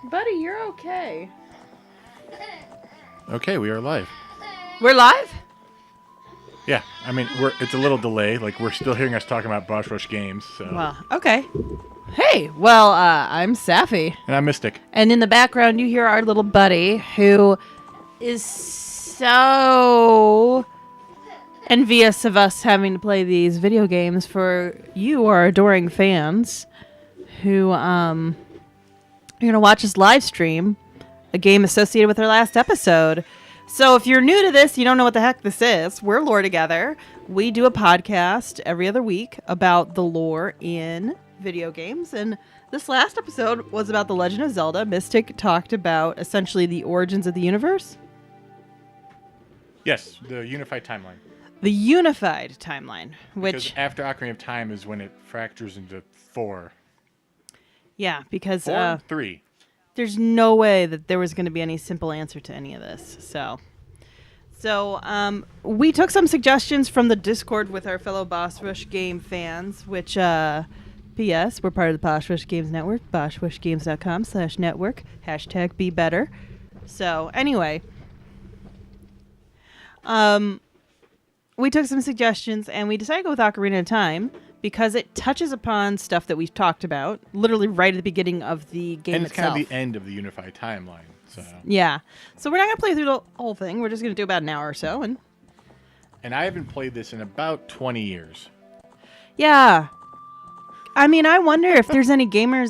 Buddy, you're okay. Okay, we are live. We're live? Yeah, I mean, it's a little delay. Like, we're still hearing us talking about Boss Rush games, so. Well, okay. Hey, well, I'm Safi. And I'm Mystic. And in the background, you hear our little buddy who is so envious of us having to play these video games for you, our adoring fans, who, you're going to watch us live stream a game associated with our last episode. So if you're new to this, you don't know what the heck this is. We're Lore Together. We do a podcast every other week about the lore in video games. And this last episode was about The Legend of Zelda. Mystic talked about essentially the origins of the universe. Yes, the unified timeline. The unified timeline, which... Because after Ocarina of Time is when it fractures into four. Yeah, because... Three. There's no way that there was going to be any simple answer to any of this. So we took some suggestions from the Discord with our fellow Boss Rush game fans, which, P.S., we're part of the Boss Rush Games Network, bossrushgames.com/network, #BeBetter. So, anyway, we took some suggestions, and we decided to go with Ocarina of Time, because it touches upon stuff that we've talked about, literally right at the beginning of the game and it's itself. kind of the end of the unified timeline. So. Yeah. So we're not going to play through the whole thing. We're just going to do about an hour or so. And I haven't played this in about 20 years. yeah. I mean, I wonder if there's any gamers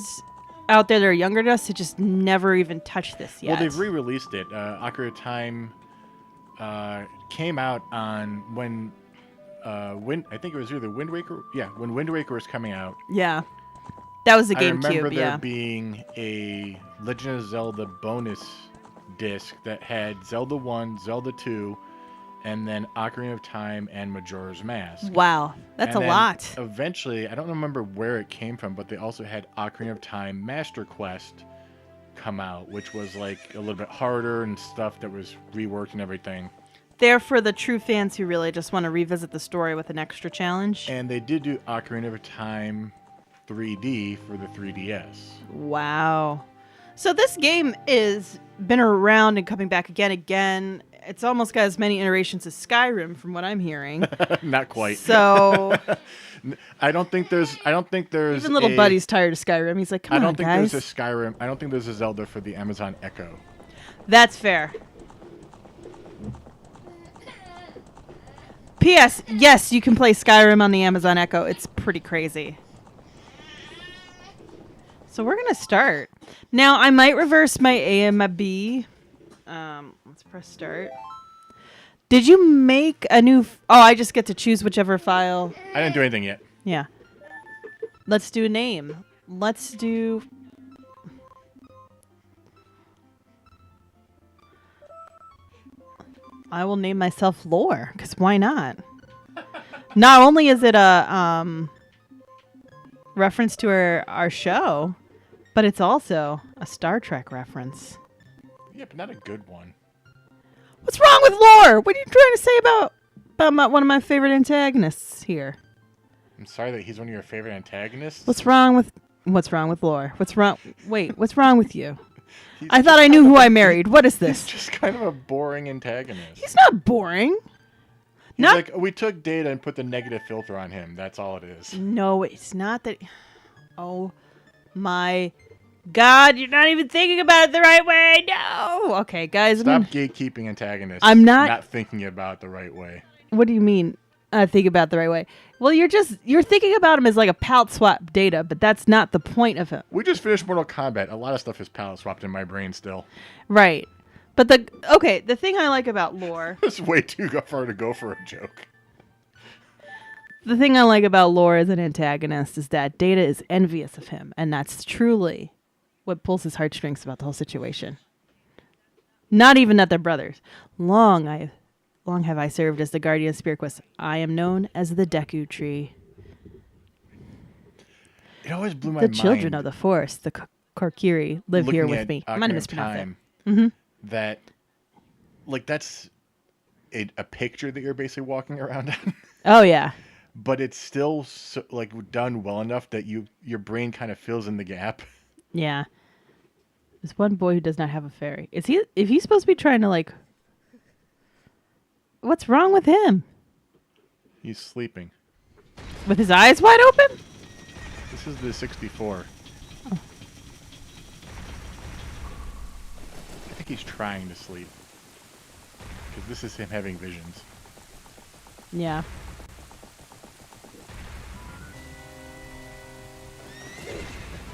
out there that are younger than us who just never even touched this yet. Well, they've re-released it. Ocarina of Time came out on when I think it was either Wind Waker. Yeah, when Wind Waker was coming out. Yeah. That was the GameCube, I remember there being a Legend of Zelda bonus disc that had Zelda 1, Zelda 2, and then Ocarina of Time and Majora's Mask. Wow, that's and a then lot. Eventually, I don't remember where it came from, but they also had Ocarina of Time Master Quest come out, which was like a little bit harder and stuff that was reworked and everything. They're for the true fans who really just want to revisit the story with an extra challenge. And they did do Ocarina of Time 3D for the 3DS. Wow. So this game is been around and coming back again. It's almost got as many iterations as Skyrim, from what I'm hearing. Not quite. So I don't think there's. Even little buddy's tired of Skyrim. He's like, come on, guys. I don't think there's a Skyrim. I don't think there's a Zelda for the Amazon Echo. That's fair. P.S. Yes, you can play Skyrim on the Amazon Echo. It's pretty crazy. So we're going to start. Now, I might reverse my A and my B. Let's press start. Did you make a new... I just get to choose whichever file. I didn't do anything yet. Yeah. Let's do a name. Let's do... I will name myself Lore, because why not? Not only is it a reference to our show, but it's also a Star Trek reference. Yeah, but not a good one. What's wrong with Lore? What are you trying to say about one of my favorite antagonists here? I'm sorry that he's one of your favorite antagonists. What's wrong with Lore? What's wrong with you? I thought I knew who I married. What is this? He's just kind of a boring antagonist. He's not boring. He's like, we took Data and put the negative filter on him. That's all it is. No, it's not that. Oh my God, you're not even thinking about it the right way. No. Okay, guys. Stop gatekeeping antagonists. I'm not thinking about it the right way. What do you mean? Think about it the right way. Well, you're thinking about him as like a palette swap Data, but that's not the point of him. We just finished Mortal Kombat. A lot of stuff is palette swapped in my brain still. Right. But the thing I like about Lore... It's way too far to go for a joke. The thing I like about Lore as an antagonist is that Data is envious of him, and that's truly what pulls his heartstrings about the whole situation. Not even that they're brothers. Long have I served as the guardian of Spirit Quest. I am known as the Deku Tree. It always blew my mind. The children of the Forest, the Korkiri, live here with me. I'm going to mispronounce it. Mm-hmm. That, like, that's a picture that you're basically walking around on. Oh, yeah. But it's still, done well enough that your brain kind of fills in the gap. Yeah. There's one boy who does not have a fairy. Is he? If he's supposed to be trying to like, what's wrong with him? He's sleeping. With his eyes wide open? This is the 64. Oh. I think he's trying to sleep. Because this is him having visions. Yeah.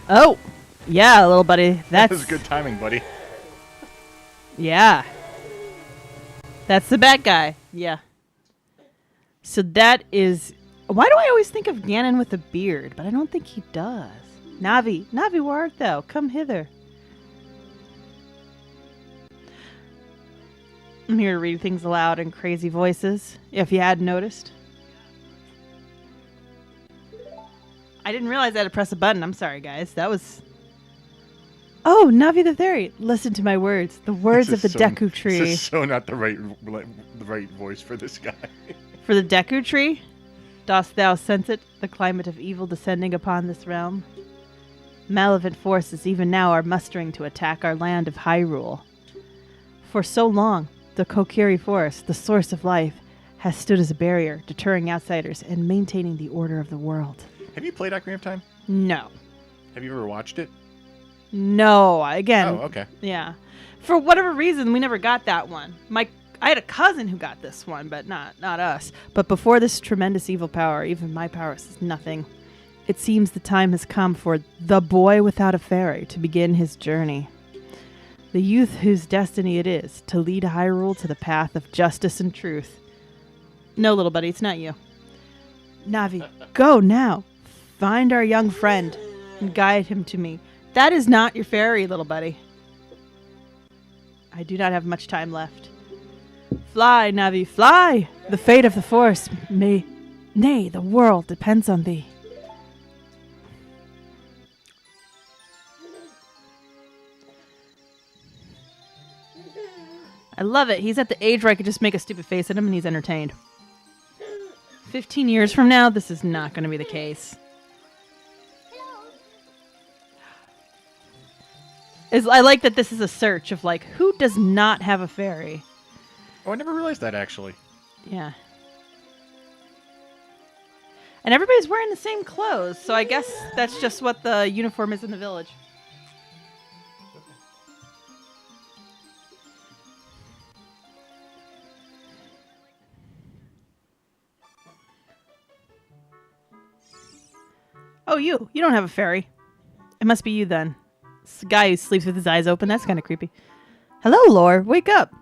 Oh, yeah, little buddy. That was good timing, buddy. Yeah. That's the bad guy. Yeah. So that is... Why do I always think of Ganon with a beard? But I don't think he does. Navi. Navi, where art thou? Come hither. I'm here to read things aloud in crazy voices, if you hadn't noticed. I didn't realize I had to press a button. I'm sorry, guys. That was... Oh, Navi the Fairy. Listen to my words. The words of the Deku Tree. This is so not the right voice for this guy. For the Deku Tree? Dost thou sense it, the climate of evil descending upon this realm? Malevolent forces even now are mustering to attack our land of Hyrule. For so long, the Kokiri Forest, the source of life, has stood as a barrier, deterring outsiders and maintaining the order of the world. Have you played Ocarina of Time? No. Have you ever watched it? No. Again. Oh, okay. Yeah. For whatever reason, we never got that one. I had a cousin who got this one, but not us. But before this tremendous evil power, even my powers is nothing. It seems the time has come for the boy without a fairy to begin his journey. The youth whose destiny it is to lead Hyrule to the path of justice and truth. No, little buddy, it's not you. Navi, go now. Find our young friend and guide him to me. That is not your fairy, little buddy. I do not have much time left. Fly, Navi, fly! The fate of the forest nay, the world depends on thee. I love it. He's at the age where I could just make a stupid face at him and he's entertained. 15 years from now, this is not going to be the case. I like that this is a search of, like, who does not have a fairy? Oh, I never realized that, actually. Yeah. And everybody's wearing the same clothes, so I guess that's just what the uniform is in the village. Oh, you don't have a fairy. It must be you, then. This guy who sleeps with his eyes open, that's kind of creepy. Hello, Lore. Wake up.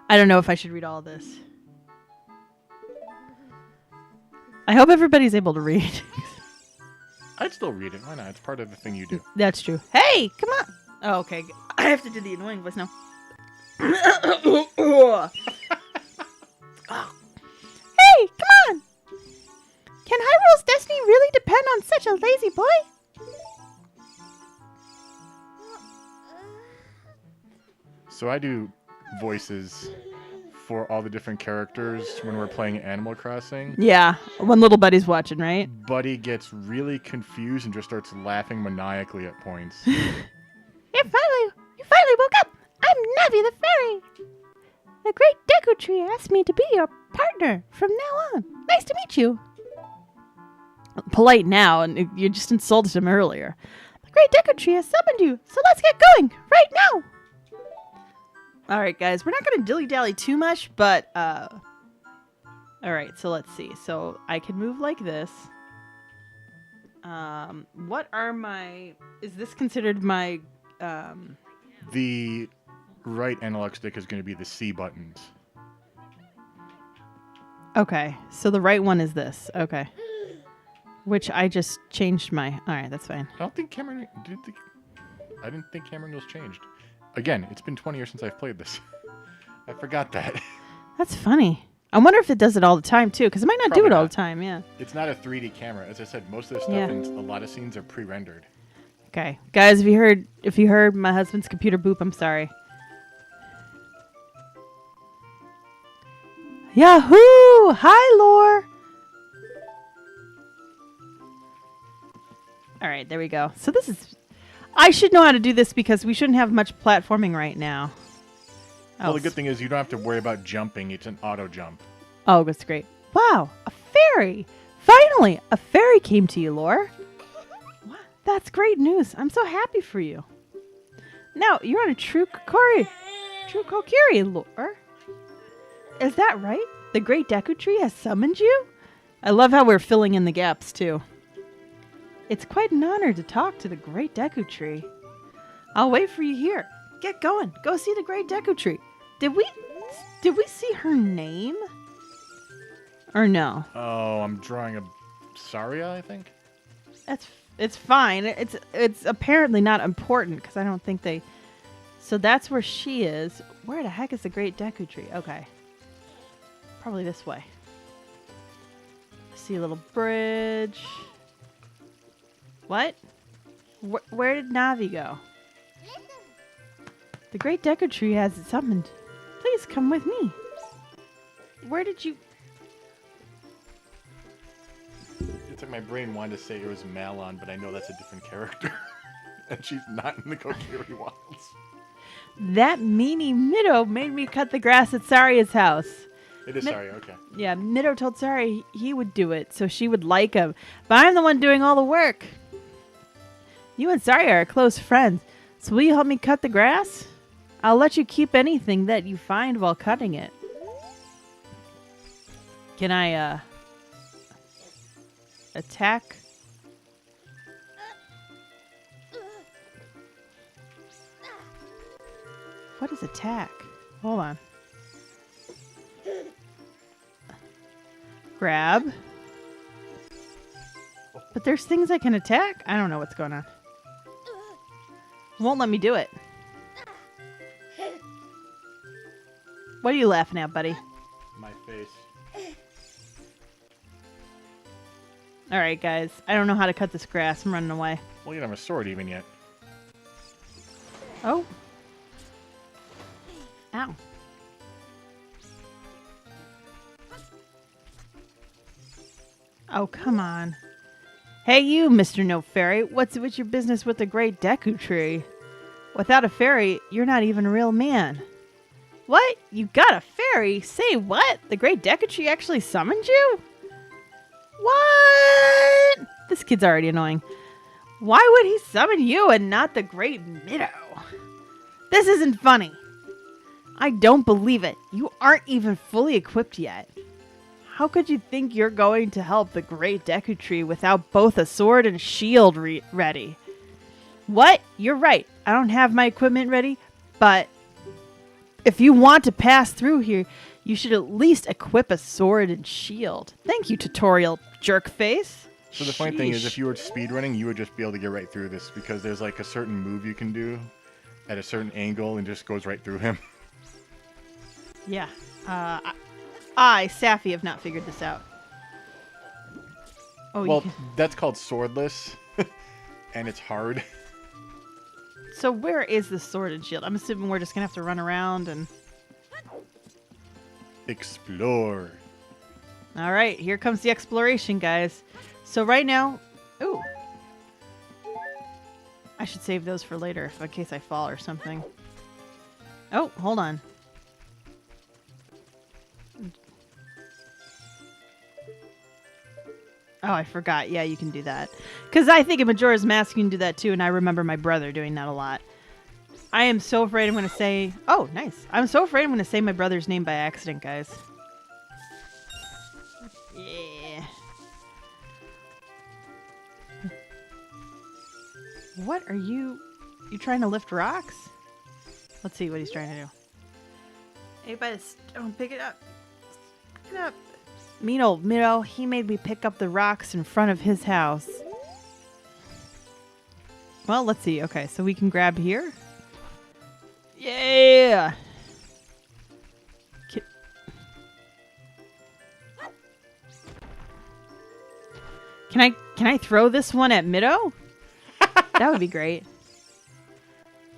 I don't know if I should read all of this. I hope everybody's able to read. I'd still read it. Why not? It's part of the thing you do. That's true. Hey, come on. Oh, okay. I have to do the annoying voice now. Oh. Hey, come on. Can Hyrule's destiny really depend on such a lazy boy? So I do voices for all the different characters when we're playing Animal Crossing. Yeah, when little buddy's watching, right? Buddy gets really confused and just starts laughing maniacally at points. You finally woke up. I'm Navi the Fairy. The great Deku Tree asked me to be your partner from now on. Nice to meet you. Polite now, and you just insulted him earlier. The great Deku Tree has summoned you, so let's get going right now. All right, guys, we're not going to dilly-dally too much, but, all right, so let's see. So I can move like this. What are my, is this considered my, The right analog stick is going to be the C buttons. Okay, so the right one is this. Okay. Which I just changed my, all right, that's fine. I don't think I didn't think camera angles changed. Again, it's been 20 years since I've played this. I forgot that. That's funny. I wonder if it does it all the time, too, because it might not Probably do it all not. the time, yeah. It's not a 3D camera. As I said, most of the stuff Yeah. in a lot of scenes are pre-rendered. Okay. Guys, if you heard my husband's computer boop, I'm sorry. Yahoo! Hi, Lore! All right, there we go. So this is... I should know how to do this because we shouldn't have much platforming right now. Well, the good thing is you don't have to worry about jumping. It's an auto jump. Oh, that's great. Wow, a fairy! Finally, a fairy came to you, Lore. Wow, that's great news. I'm so happy for you. Now, you're on a true Kokiri, Lore. Is that right? The Great Deku Tree has summoned you? I love how we're filling in the gaps, too. It's quite an honor to talk to the Great Deku Tree. I'll wait for you here. Get going. Go see the Great Deku Tree. Did we see her name? Or no? Oh, I'm drawing a Saria, I think. It's fine. It's apparently not important because I don't think they. So that's where she is. Where the heck is the Great Deku Tree? Okay. Probably this way. I see a little bridge. What? Where did Navi go? The Great Deku Tree has it summoned. Please come with me. Where did you... It's like my brain wanted to say it was Malon, but I know that's a different character. And she's not in the Kokiri Wilds. That meanie Mido made me cut the grass at Saria's house. It is Saria, okay. Yeah, Mido told Saria he would do it, so she would like him. But I'm the one doing all the work. You and Saria are close friends, so will you help me cut the grass? I'll let you keep anything that you find while cutting it. Can I, attack? What is attack? Hold on. Grab. But there's things I can attack? I don't know what's going on. Won't let me do it. What are you laughing at, buddy? My face. Alright, guys. I don't know how to cut this grass. I'm running away. Well, you don't have a sword even yet. Oh. Ow. Oh, come on. Hey, you, Mr. No Fairy. What's your business with the Great Deku Tree? Without a fairy, you're not even a real man. What? You got a fairy? Say what? The Great Deku Tree actually summoned you? What? This kid's already annoying. Why would he summon you and not the Great Mido? This isn't funny. I don't believe it. You aren't even fully equipped yet. How could you think you're going to help the Great Deku Tree without both a sword and shield ready? What? You're right. I don't have my equipment ready, but if you want to pass through here, you should at least equip a sword and shield. Thank you, tutorial jerkface. So the funny thing is, if you were speedrunning, you would just be able to get right through this because there's like a certain move you can do at a certain angle and just goes right through him. Yeah. I, Safi, have not figured this out. Oh, well, that's called swordless, and it's hard. So where is the sword and shield? I'm assuming we're just going to have to run around and... Explore. All right, here comes the exploration, guys. So right now... Ooh. I should save those for later in case I fall or something. Oh, hold on. Oh, I forgot. Yeah, you can do that. Because I think in Majora's Mask you can do that too, and I remember my brother doing that a lot. I am so afraid I'm going to say... Oh, nice. I'm so afraid I'm going to say my brother's name by accident, guys. Yeah. What are you... You trying to lift rocks? Let's see what he's trying to do. Hey, by the stone, pick it up. Pick it up. Mean old Mido, he made me pick up the rocks in front of his house. Well, let's see. Okay, so we can grab here. Yeah! Can I throw this one at Mido? That would be great.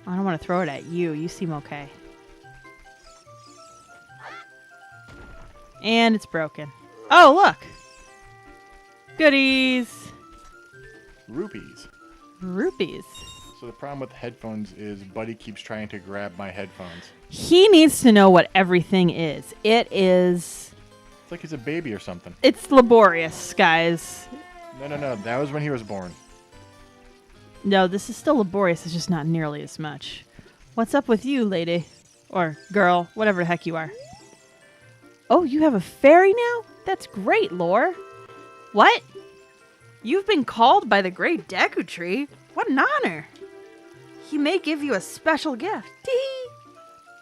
I don't want to throw it at you. You seem okay. And it's broken. Oh, look! Goodies! Rupees. Rupees. So the problem with headphones is Buddy keeps trying to grab my headphones. He needs to know what everything is. It is... It's like he's a baby or something. It's laborious, guys. No. That was when he was born. No, this is still laborious. It's just not nearly as much. What's up with you, lady? Or girl, whatever the heck you are. Oh, you have a fairy now? That's great, Lore. What? You've been called by the great Deku Tree? What an honor. He may give you a special gift. Tee-hee.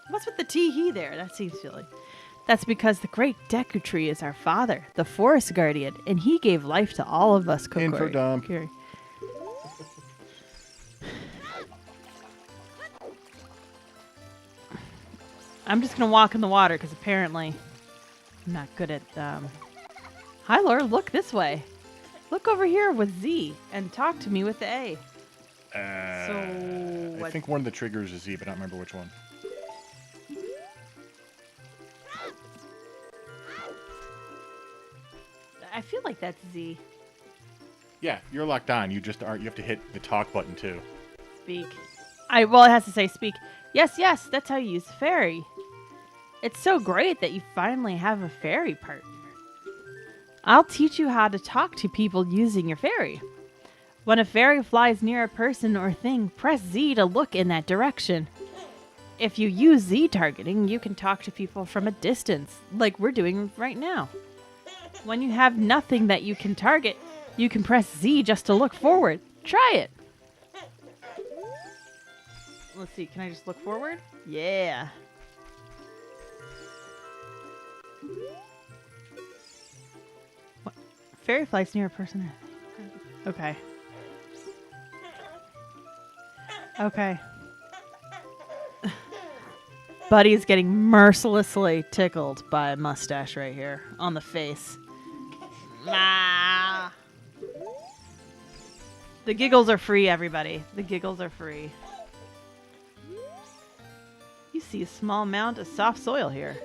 What's with the tee-hee there? That seems silly. That's because the great Deku Tree is our father, the forest guardian, and he gave life to all of us, Kokori. Info dump. I'm just going to walk in the water because apparently I'm not good at... Hi, Laura. Look this way. Look over here with Z and talk to me with the A. I think one of the triggers is Z, but I don't remember which one. I feel like that's Z. Yeah, you're locked on. You just aren't. You have to hit the talk button too. Speak. Well, it has to say speak. Yes, that's how you use fairy. It's so great that you finally have a fairy partner. I'll teach you how to talk to people using your fairy. When a fairy flies near a person or thing, press Z to look in that direction. If you use Z targeting, you can talk to people from a distance, like we're doing right now. When you have nothing that you can target, you can press Z just to look forward. Try it. Let's see, can I just look forward? Yeah. What? Fairy flies near a person. Okay. Okay. Buddy's getting mercilessly tickled by a mustache right here on the face. Ah. The giggles are free, everybody. The giggles are free. You see a small mound of soft soil here.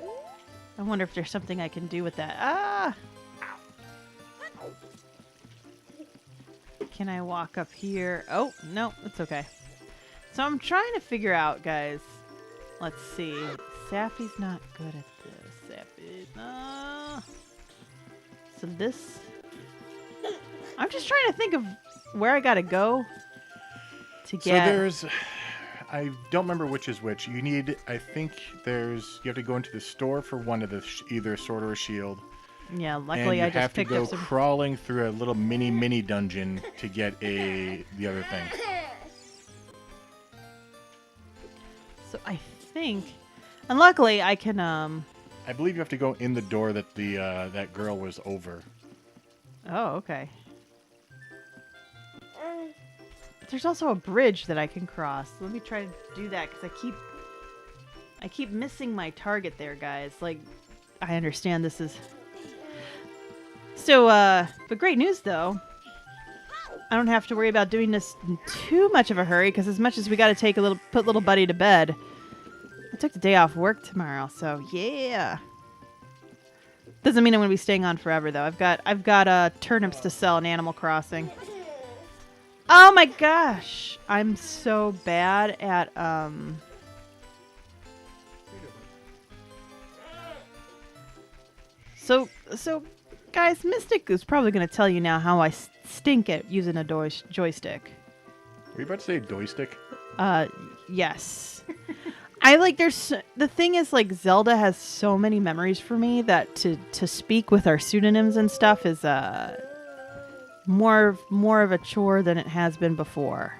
I wonder if there's something I can do with that. Ah! Can I walk up here? Oh, no, it's okay. So I'm trying to figure out, guys. Let's see. Sappy's not good at this. Sappy. So this... I'm just trying to think of where I gotta go to get... So there's... I don't remember which is which. You need... I think there's... You have to go into the store for one of the... either a sword or a shield. Yeah, luckily I just picked up some... you have to go crawling through a little mini dungeon to get the other thing. So I think... And luckily I can... I believe you have to go in the door that the that girl was over. Oh, okay. But there's also a bridge that I can cross. Let me try to do that because I keep missing my target there, guys. Like, I understand this is... So, but great news though. I don't have to worry about doing this in too much of a hurry because as much as we got to put little buddy to bed, I took the day off work tomorrow, so yeah. Doesn't mean I'm gonna be staying on forever though. I've got turnips to sell in Animal Crossing. Oh my gosh, I'm so bad at So guys, Mystic is probably gonna tell you now how I stink at using a joystick. Were you about to say joystick? Yes. The thing is, like, Zelda has so many memories for me that to speak with our pseudonyms and stuff is more of a chore than it has been before.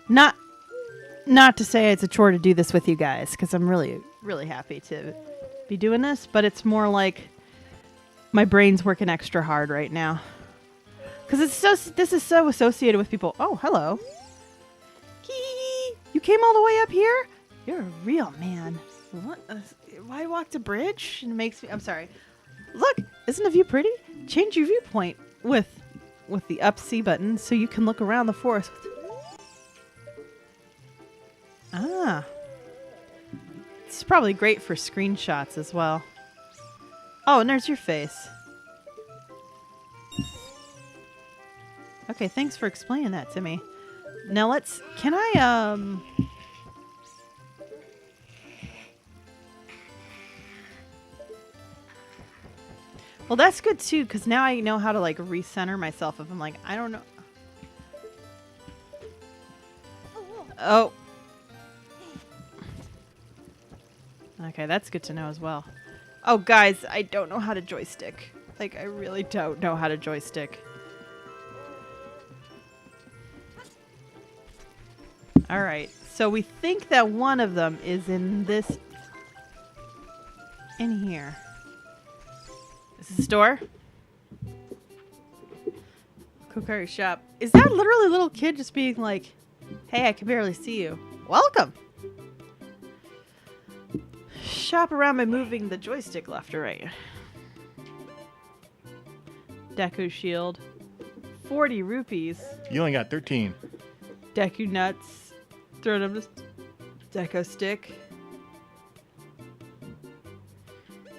Not to say it's a chore to do this with you guys, because I'm really, really happy to be doing this, but it's more like my brain's working extra hard right now. Because this is so associated with people. Oh, hello. You came all the way up here? You're a real man. What? Why walk the bridge? It makes me... I'm sorry. Look, isn't the view pretty? Change your viewpoint with the up C button so you can look around the forest. Ah. It's probably great for screenshots as well. Oh, and there's your face. Okay, thanks for explaining that to me. Now let's. Can I Well, that's good too, because now I know how to like recenter myself if I'm like, I don't know. Oh. Okay, that's good to know as well. Oh, guys, I don't know how to joystick. Like, I really don't know how to joystick. Alright, so we think that one of them is in this... in here. Is this a store? Kokari shop. Is that literally a little kid just being like, hey, I can barely see you. Welcome! Shop around by moving the joystick left or right. Deku shield. 40 rupees. You only got 13. Deku nuts. Throw them just Deku stick.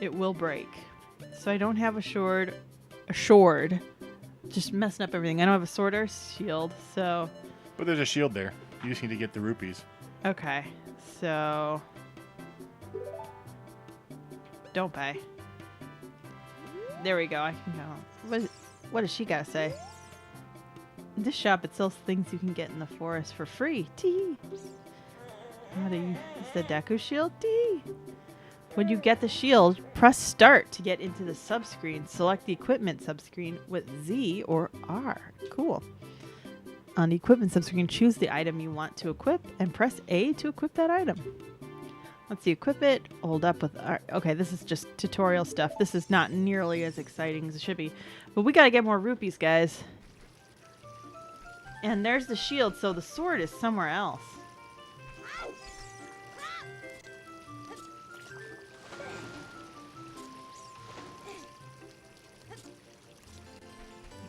It will break. So I don't have a sword. A sword. Just messing up everything. I don't have a sword or shield, so... But there's a shield there. You just need to get the rupees. Okay. So... Don't pay. There we go. I can go. What does she gotta say? In this shop, it sells things you can get in the forest for free. Tee. How do you? Is the Deku shield? Tee. When you get the shield, press start to get into the subscreen. Select the equipment subscreen with Z or R. Cool. On the equipment subscreen, choose the item you want to equip and press A to equip that item. Once you equip it, hold up with R. Okay, this is just tutorial stuff. This is not nearly as exciting as it should be. But we gotta get more rupees, guys. And there's the shield, so the sword is somewhere else.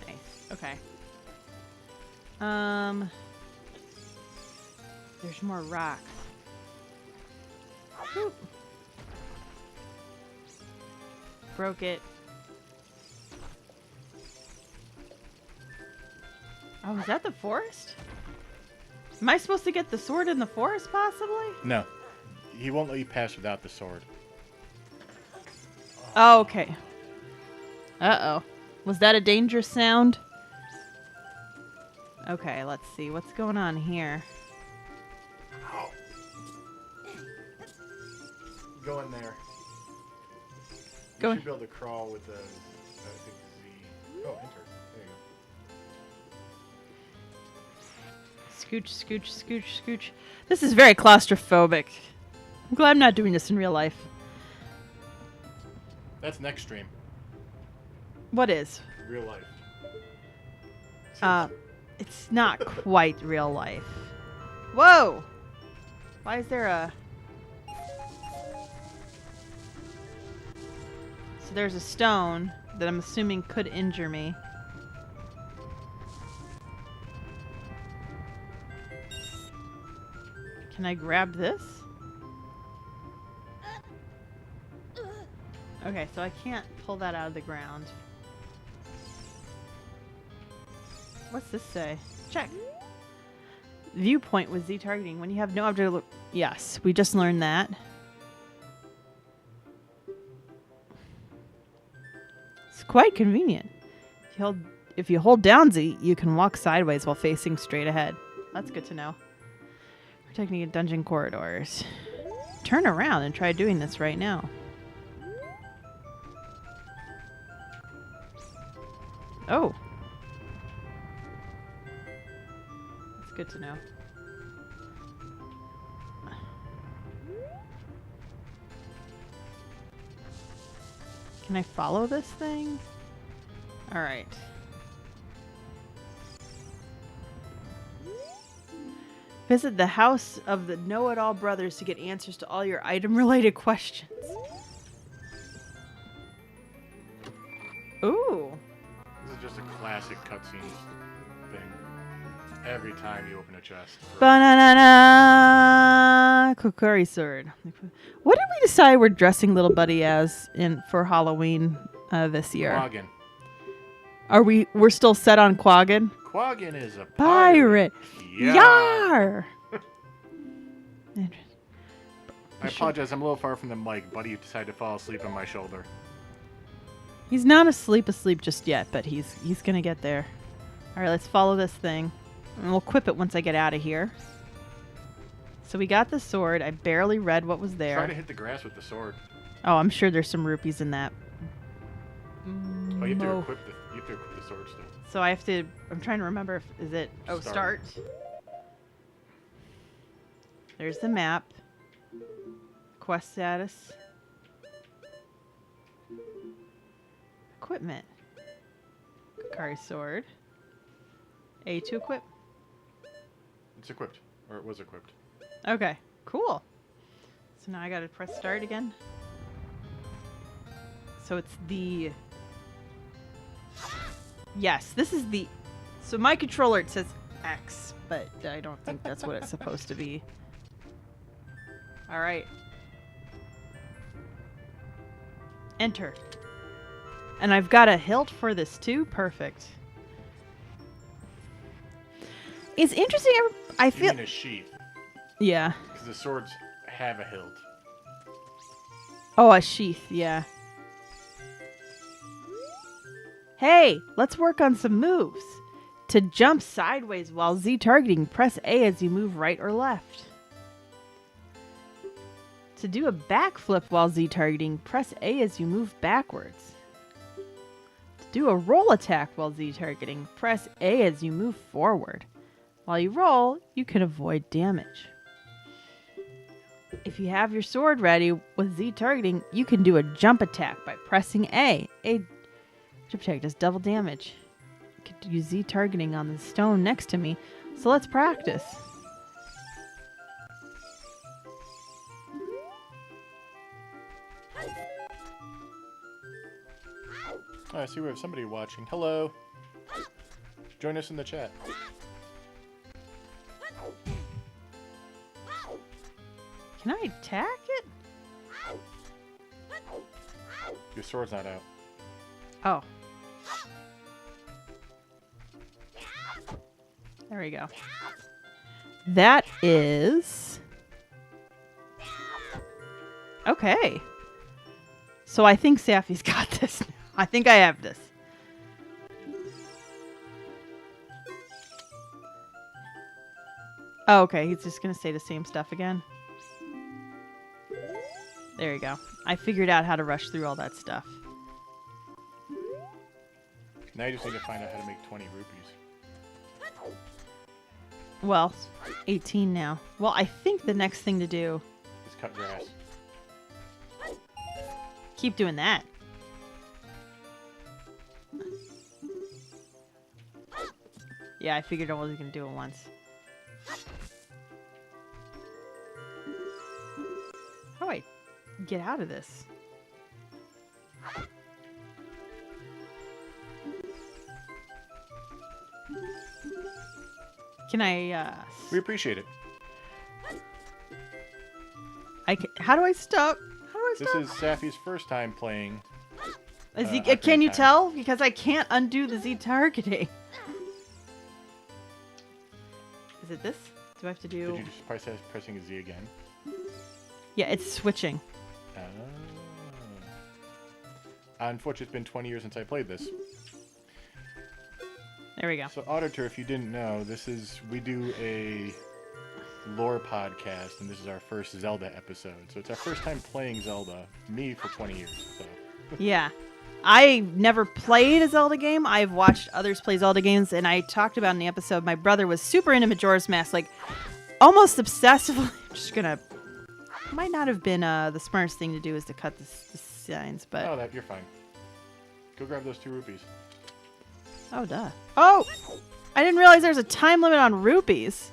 Nice. Okay. There's more rocks. Whoop. Broke it. Oh, is that the forest? Am I supposed to get the sword in the forest, possibly? No. He won't let you pass without the sword. Oh, okay. Uh-oh. Was that a dangerous sound? Okay, let's see. What's going on here? Go in there. Go You in. should be able to crawl with the... I think Z. Oh, enter. There you go. Scooch, scooch, scooch, scooch. This is very claustrophobic. I'm glad I'm not doing this in real life. That's next stream. What is? Real life. It's not quite real life. Whoa! Why is there a... So there's a stone that I'm assuming could injure me. Can I grab this? Okay, so I can't pull that out of the ground. What's this say? Check. Viewpoint with Z targeting. When you have no object... Yes, we just learned that. It's quite convenient. If you hold down Z, you can walk sideways while facing straight ahead. That's good to know. Protecting dungeon corridors. Turn around and try doing this right now. Oh. That's good to know. Can I follow this thing? All right. Visit the house of the Know-It-All Brothers to get answers to all your item-related questions. Ooh. This is just a classic cutscene thing. Every time you open a chest. Banana Kokori sword. What did we decide we're dressing little buddy as for Halloween this year? Quaggin. We're still set on Quaggin? Quaggin is a Pirate. He Yar! I apologize. I'm a little far from the mic. Buddy decided to fall asleep on my shoulder. He's not asleep just yet, but he's gonna get there. All right, let's follow this thing, and we'll equip it once I get out of here. So we got the sword. I barely read what was there. Try to hit the grass with the sword. Oh, I'm sure there's some rupees in that. Oh, you have to equip the sword still. So I have to. I'm trying to remember. Is it? Oh, start. There's the map. Quest status. Equipment. Kakari sword. A to equip. It's equipped, or it was equipped. Okay, cool. So now I gotta press start again. So it's the... Yes, this is the... So my controller, it says X, but I don't think that's what it's supposed to be. Alright. Enter. And I've got a hilt for this too? Perfect. It's interesting, I feel... You mean a sheath. Yeah. Because the swords have a hilt. Oh, a sheath, yeah. Hey, let's work on some moves. To jump sideways while Z targeting, press A as you move right or left. To do a backflip while Z targeting, press A as you move backwards. To do a roll attack while Z targeting, press A as you move forward. While you roll, you can avoid damage. If you have your sword ready with Z targeting, you can do a jump attack by pressing A. A jump attack does double damage. You can use Z targeting on the stone next to me, so let's practice. Oh, I see we have somebody watching. Hello. Join us in the chat. Can I attack it? Your sword's not out. Oh. There we go. That is... Okay. So I think Safi's got this now. I think I have this. Oh, okay. He's just going to say the same stuff again. There you go. I figured out how to rush through all that stuff. Now you just need to find out how to make 20 rupees. Well, 18 now. Well, I think the next thing to do... Just cut grass. Keep doing that. Yeah, I figured I wasn't going to do it once. How do I get out of this? Can I, We appreciate it. How do I stop? How do I This stop? is Safi's first time playing. Can you Ocarina tell? Because I can't undo the Z targeting. Is it this? Do I have to do... Did you just pressing a Z again? Yeah, it's switching. Unfortunately, it's been 20 years since I played this. There we go. So, Auditor, if you didn't know, we do a lore podcast, and this is our first Zelda episode. So it's our first time playing Zelda. Me for 20 years. So. Yeah. I never played a Zelda game. I've watched others play Zelda games, and I talked about in the episode, my brother was super into Majora's Mask, like, almost obsessively. I'm just gonna... Might not have been the smartest thing to do is to cut the signs, but... Oh, you're fine. Go grab those 2 rupees. Oh, duh. Oh! I didn't realize there's a time limit on rupees.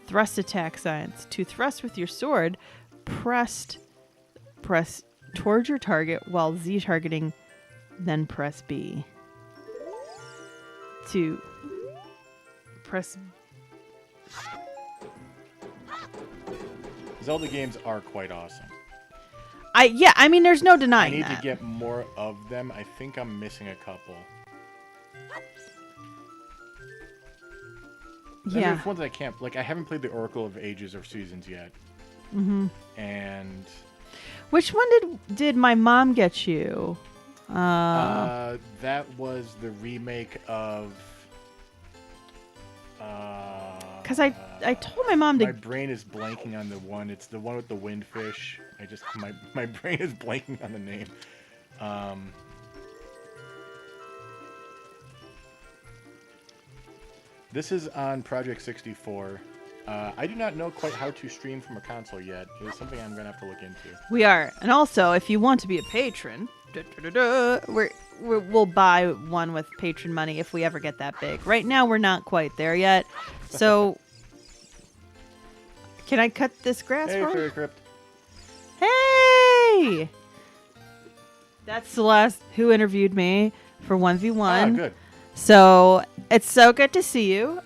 Thrust attack signs. To thrust with your sword, press towards your target while Z targeting, then press B. To press... Zelda games are quite awesome. I mean, there's no denying I need that. to get more of them. I think I'm missing a couple. I mean, Yeah. it's ones I can't, like, I haven't played the Oracle of Ages or Seasons yet. Mm-hmm. And Which one did my mom get you? that was the remake of. Because I told my mom to. My brain is blanking on the one. It's the one with the windfish. My brain is blanking on the name. This is on Project 64. I do not know quite how to stream from a console yet. It is something I'm going to have to look into. We are. And also, if you want to be a patron, we'll buy one with patron money if we ever get that big. Right now, we're not quite there yet. So, can I cut this grass Hey, for you? Fairy Crypt. Hey! That's Celeste, who interviewed me for 1v1. Ah, good. So, it's so good to see you.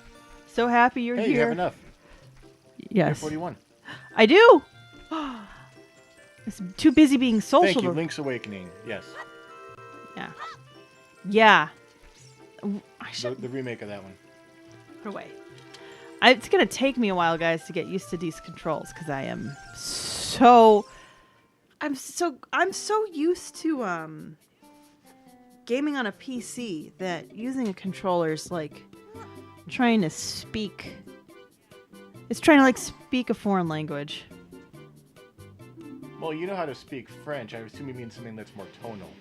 So happy you're Hey, here. you have enough. Yes. 41. I do. I'm too busy being social. Thank you, Link's Awakening. Yes. Yeah. Yeah. I should The remake of that one. put away. It's gonna take me a while, guys, to get used to these controls because I'm so used to gaming on a PC that using a controller is like trying to speak. It's trying to like speak a foreign language. Well, you know how to speak French. I assume you mean something that's more tonal.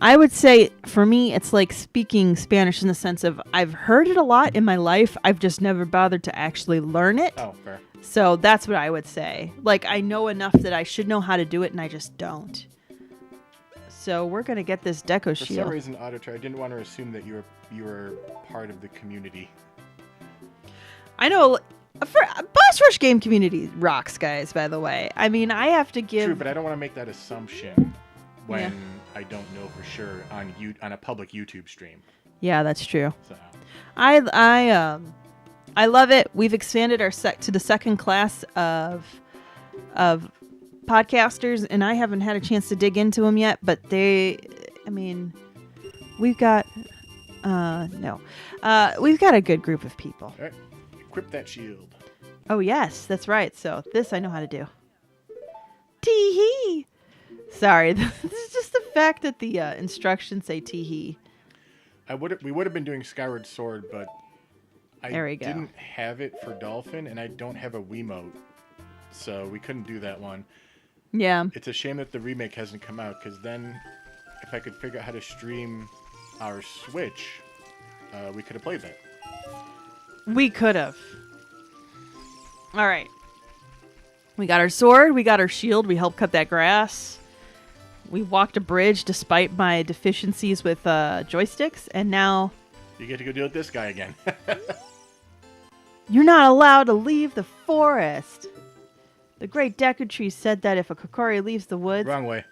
I would say for me, it's like speaking Spanish in the sense of I've heard it a lot in my life. I've just never bothered to actually learn it. Oh, fair. So that's what I would say. Like I know enough that I should know how to do it, and I just don't. So we're gonna get this deco For shield. some reason, Auditor, I didn't want to assume that you were part of the community. I know. For Boss Rush game community rocks, guys. By the way, I mean I have to give. True, but I don't want to make that assumption when Yeah. I don't know for sure on a public YouTube stream. Yeah, that's true. So I love it. We've expanded our to the second class of podcasters, and I haven't had a chance to dig into them yet. But we've got we've got a good group of people. all right, equip that shield. Oh yes, that's right. So this I know how to do. Tee hee. Sorry, this is just the fact that the instructions say tee hee. We would have been doing Skyward Sword, but I There we go. didn't have it for Dolphin, and I don't have a Wiimote, so we couldn't do that one. Yeah. It's a shame that the remake hasn't come out, because then if I could figure out how to stream our Switch, we could have played that. We could have. All right. We got our sword. We got our shield. We helped cut that grass. We walked a bridge despite my deficiencies with joysticks. And now You get to go deal with this guy again. you're not allowed to leave the forest. The great Deku Tree said that if a Kokori leaves the woods, Wrong way.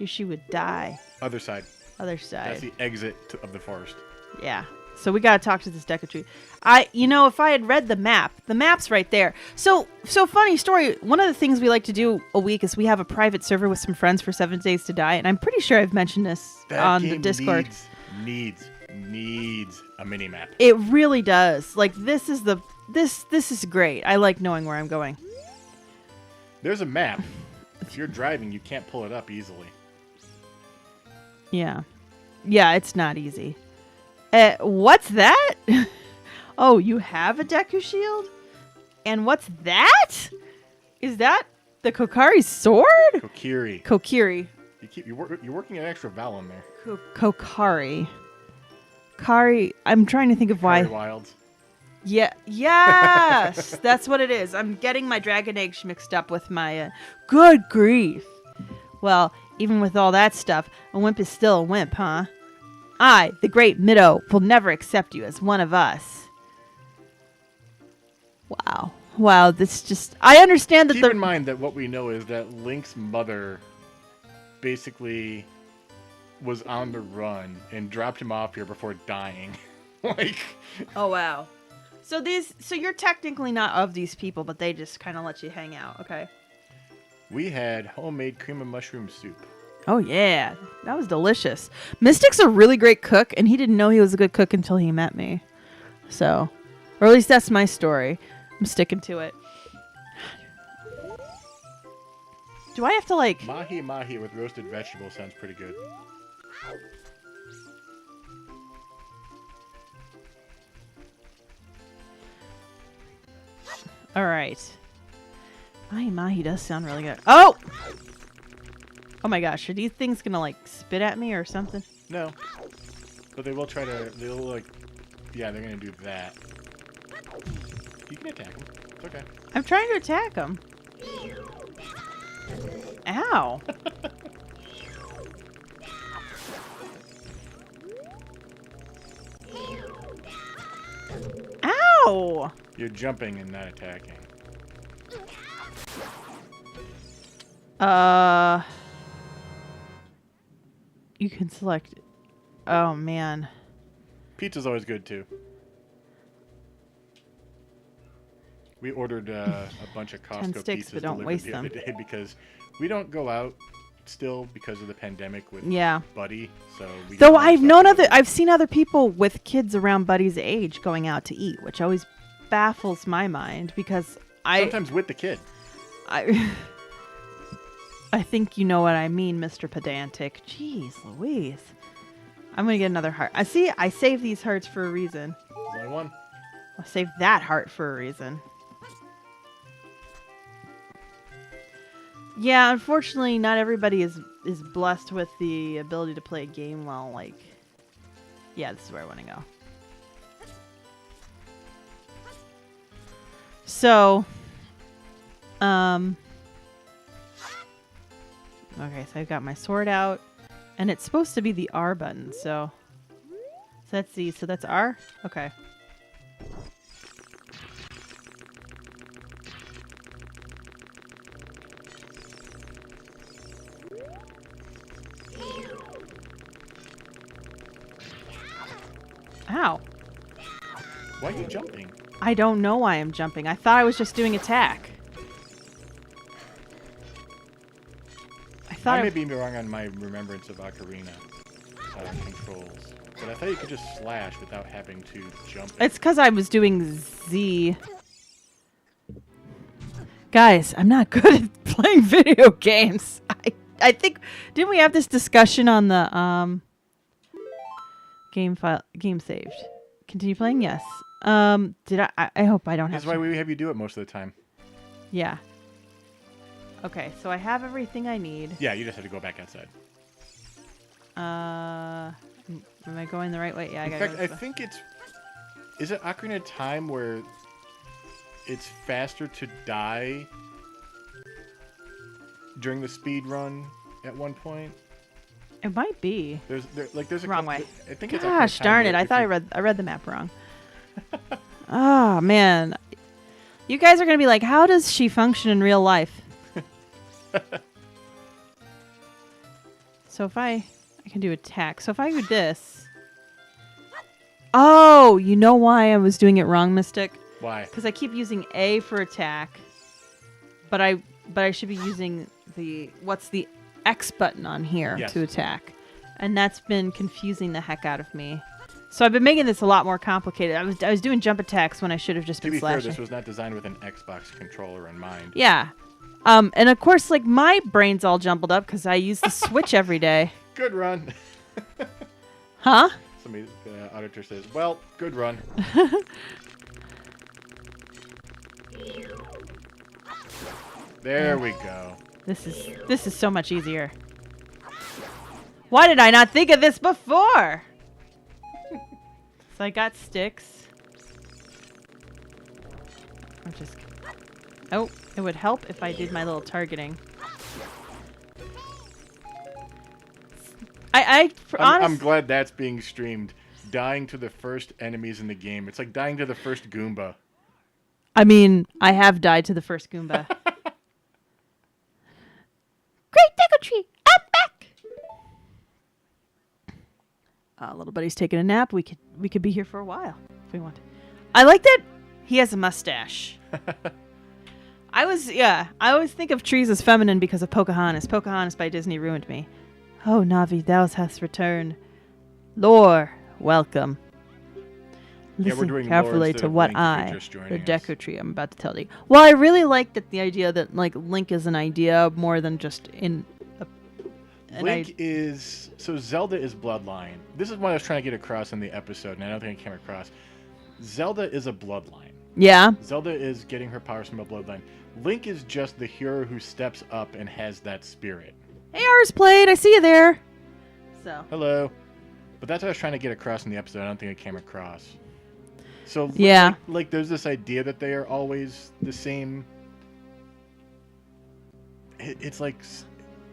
she would die. Other side. Other side. That's the exit of the forest. Yeah. So we gotta talk to this Deku Tree. If I had read the map's right there. So funny story. One of the things we like to do a week is we have a private server with some friends for 7 Days to Die, and I'm pretty sure I've mentioned this That on game the Discord. needs a mini map. It really does. Like this is great. I like knowing where I'm going. There's a map. If you're driving, you can't pull it up easily. Yeah. Yeah, it's not easy. What's that? Oh, you have a Deku shield? And what's that? Is that the Kokari's sword? Kokiri. Kokiri. You're working an extra vowel in there. Kokari. Kari. I'm trying to think of why. Kari Wilds. Yeah. Yes. That's what it is. I'm getting my Dragon Eggs mixed up with my. Good grief. Well, even with all that stuff, a wimp is still a wimp, huh? I, the great Middo, will never accept you as one of us. Wow. This just. I understand that Keep in mind that what we know is that Link's mother basically was on the run and dropped him off here before dying. Oh wow. So you're technically not of these people, but they just kind of let you hang out, okay? We had homemade cream of mushroom soup. Oh, yeah. That was delicious. Mystic's a really great cook, and he didn't know he was a good cook until he met me. So, or at least that's my story. I'm sticking to it. Do I have to, like... Mahi mahi with roasted vegetables sounds pretty good. All right. Mahi mahi does sound really good. Oh! Oh my gosh, are these things gonna, like, spit at me or something? No. But they will try to, they'll like, yeah, they're gonna do that. You can attack them. It's okay. I'm trying to attack them. Ow. Ow! You're jumping and not attacking. You can select... Oh, man. Pizza's always good, too. We ordered a bunch of 10 Costco sticks, pizzas but don't delivered waste the them. other day because we don't go out still because of the pandemic with Yeah. Buddy. So we Though get I've stuff known delivered. I've seen other people with kids around Buddy's age going out to eat, which always baffles my mind because Sometimes with the kid. I think you know what I mean, Mr. Pedantic. Jeez Louise. I'm going to get another heart. I see, I saved these hearts for a reason. There's only one. I'll save that heart for a reason. Yeah, unfortunately, not everybody is blessed with the ability to play a game well, like... Yeah, this is where I want to go. So... Okay, so I've got my sword out. And it's supposed to be the R button, so... So that's the... So that's R? Okay. Ow. Why are you jumping? I don't know why I'm jumping. I thought I was just doing attack. I may be wrong on my remembrance of Ocarina controls. But I thought you could just slash without having to jump. It's because I was doing Z. Guys, I'm not good at playing video games. I think... Didn't we have this discussion on the game saved? Continue playing? Yes. Did I hope I don't have That's why we have you do it most of the time. Yeah. Okay, so I have everything I need. Yeah, you just have to go back outside. Am I going the right way? Yeah, I In gotta fact, go I this way. think it's... Is it Ocarina of Time where it's faster to die during the speed run at one point? It might be. There's a Wrong way. I think it's Ocarina of Gosh Time darn where it! I if thought you- I read the map wrong. Oh man, you guys are gonna be like, how does she function in real life? So if I can do attack. So if I do this. Oh, you know why I was doing it wrong, Mystic? Why? Because I keep using A for attack, but I should be using the X button on here Yes. to attack, and that's been confusing the heck out of me. So I've been making this a lot more complicated. I was doing jump attacks when I should have just To been be fair, slashing. this was not designed with an Xbox controller in mind. Yeah, and of course, like my brain's all jumbled up because I use the Switch every day. Good run. Huh? Somebody, auditor says, "Well, good run." There we go. This is so much easier. Why did I not think of this before? So I got sticks. I'm just... Oh, it would help if I did my little targeting. I'm glad that's being streamed. Dying to the first enemies in the game. It's like dying to the first Goomba. I mean, I have died to the first Goomba. Great Deco Tree, I'm back. Little buddy's taking a nap. We could be here for a while if we want. I like that he has a mustache. I always think of trees as feminine because of Pocahontas. Pocahontas by Disney ruined me. Oh, Navi, thou hast returned. Lore, welcome. Yeah, we're Listen doing lore carefully instead to of what Link if you're I, just the joining us. Deku I'm about to tell you. Well, I really like that the idea that like Link is an idea more than just in. Link is so Zelda is bloodline. This is what I was trying to get across in the episode, and I don't think I came across. Zelda is a bloodline. Yeah. Zelda is getting her powers from a bloodline. Link is just the hero who steps up and has that spirit. Hey, ours played. I see you there. So. Hello. But that's what I was trying to get across in the episode. I don't think it came across. So yeah, like there's this idea that they are always the same. It's like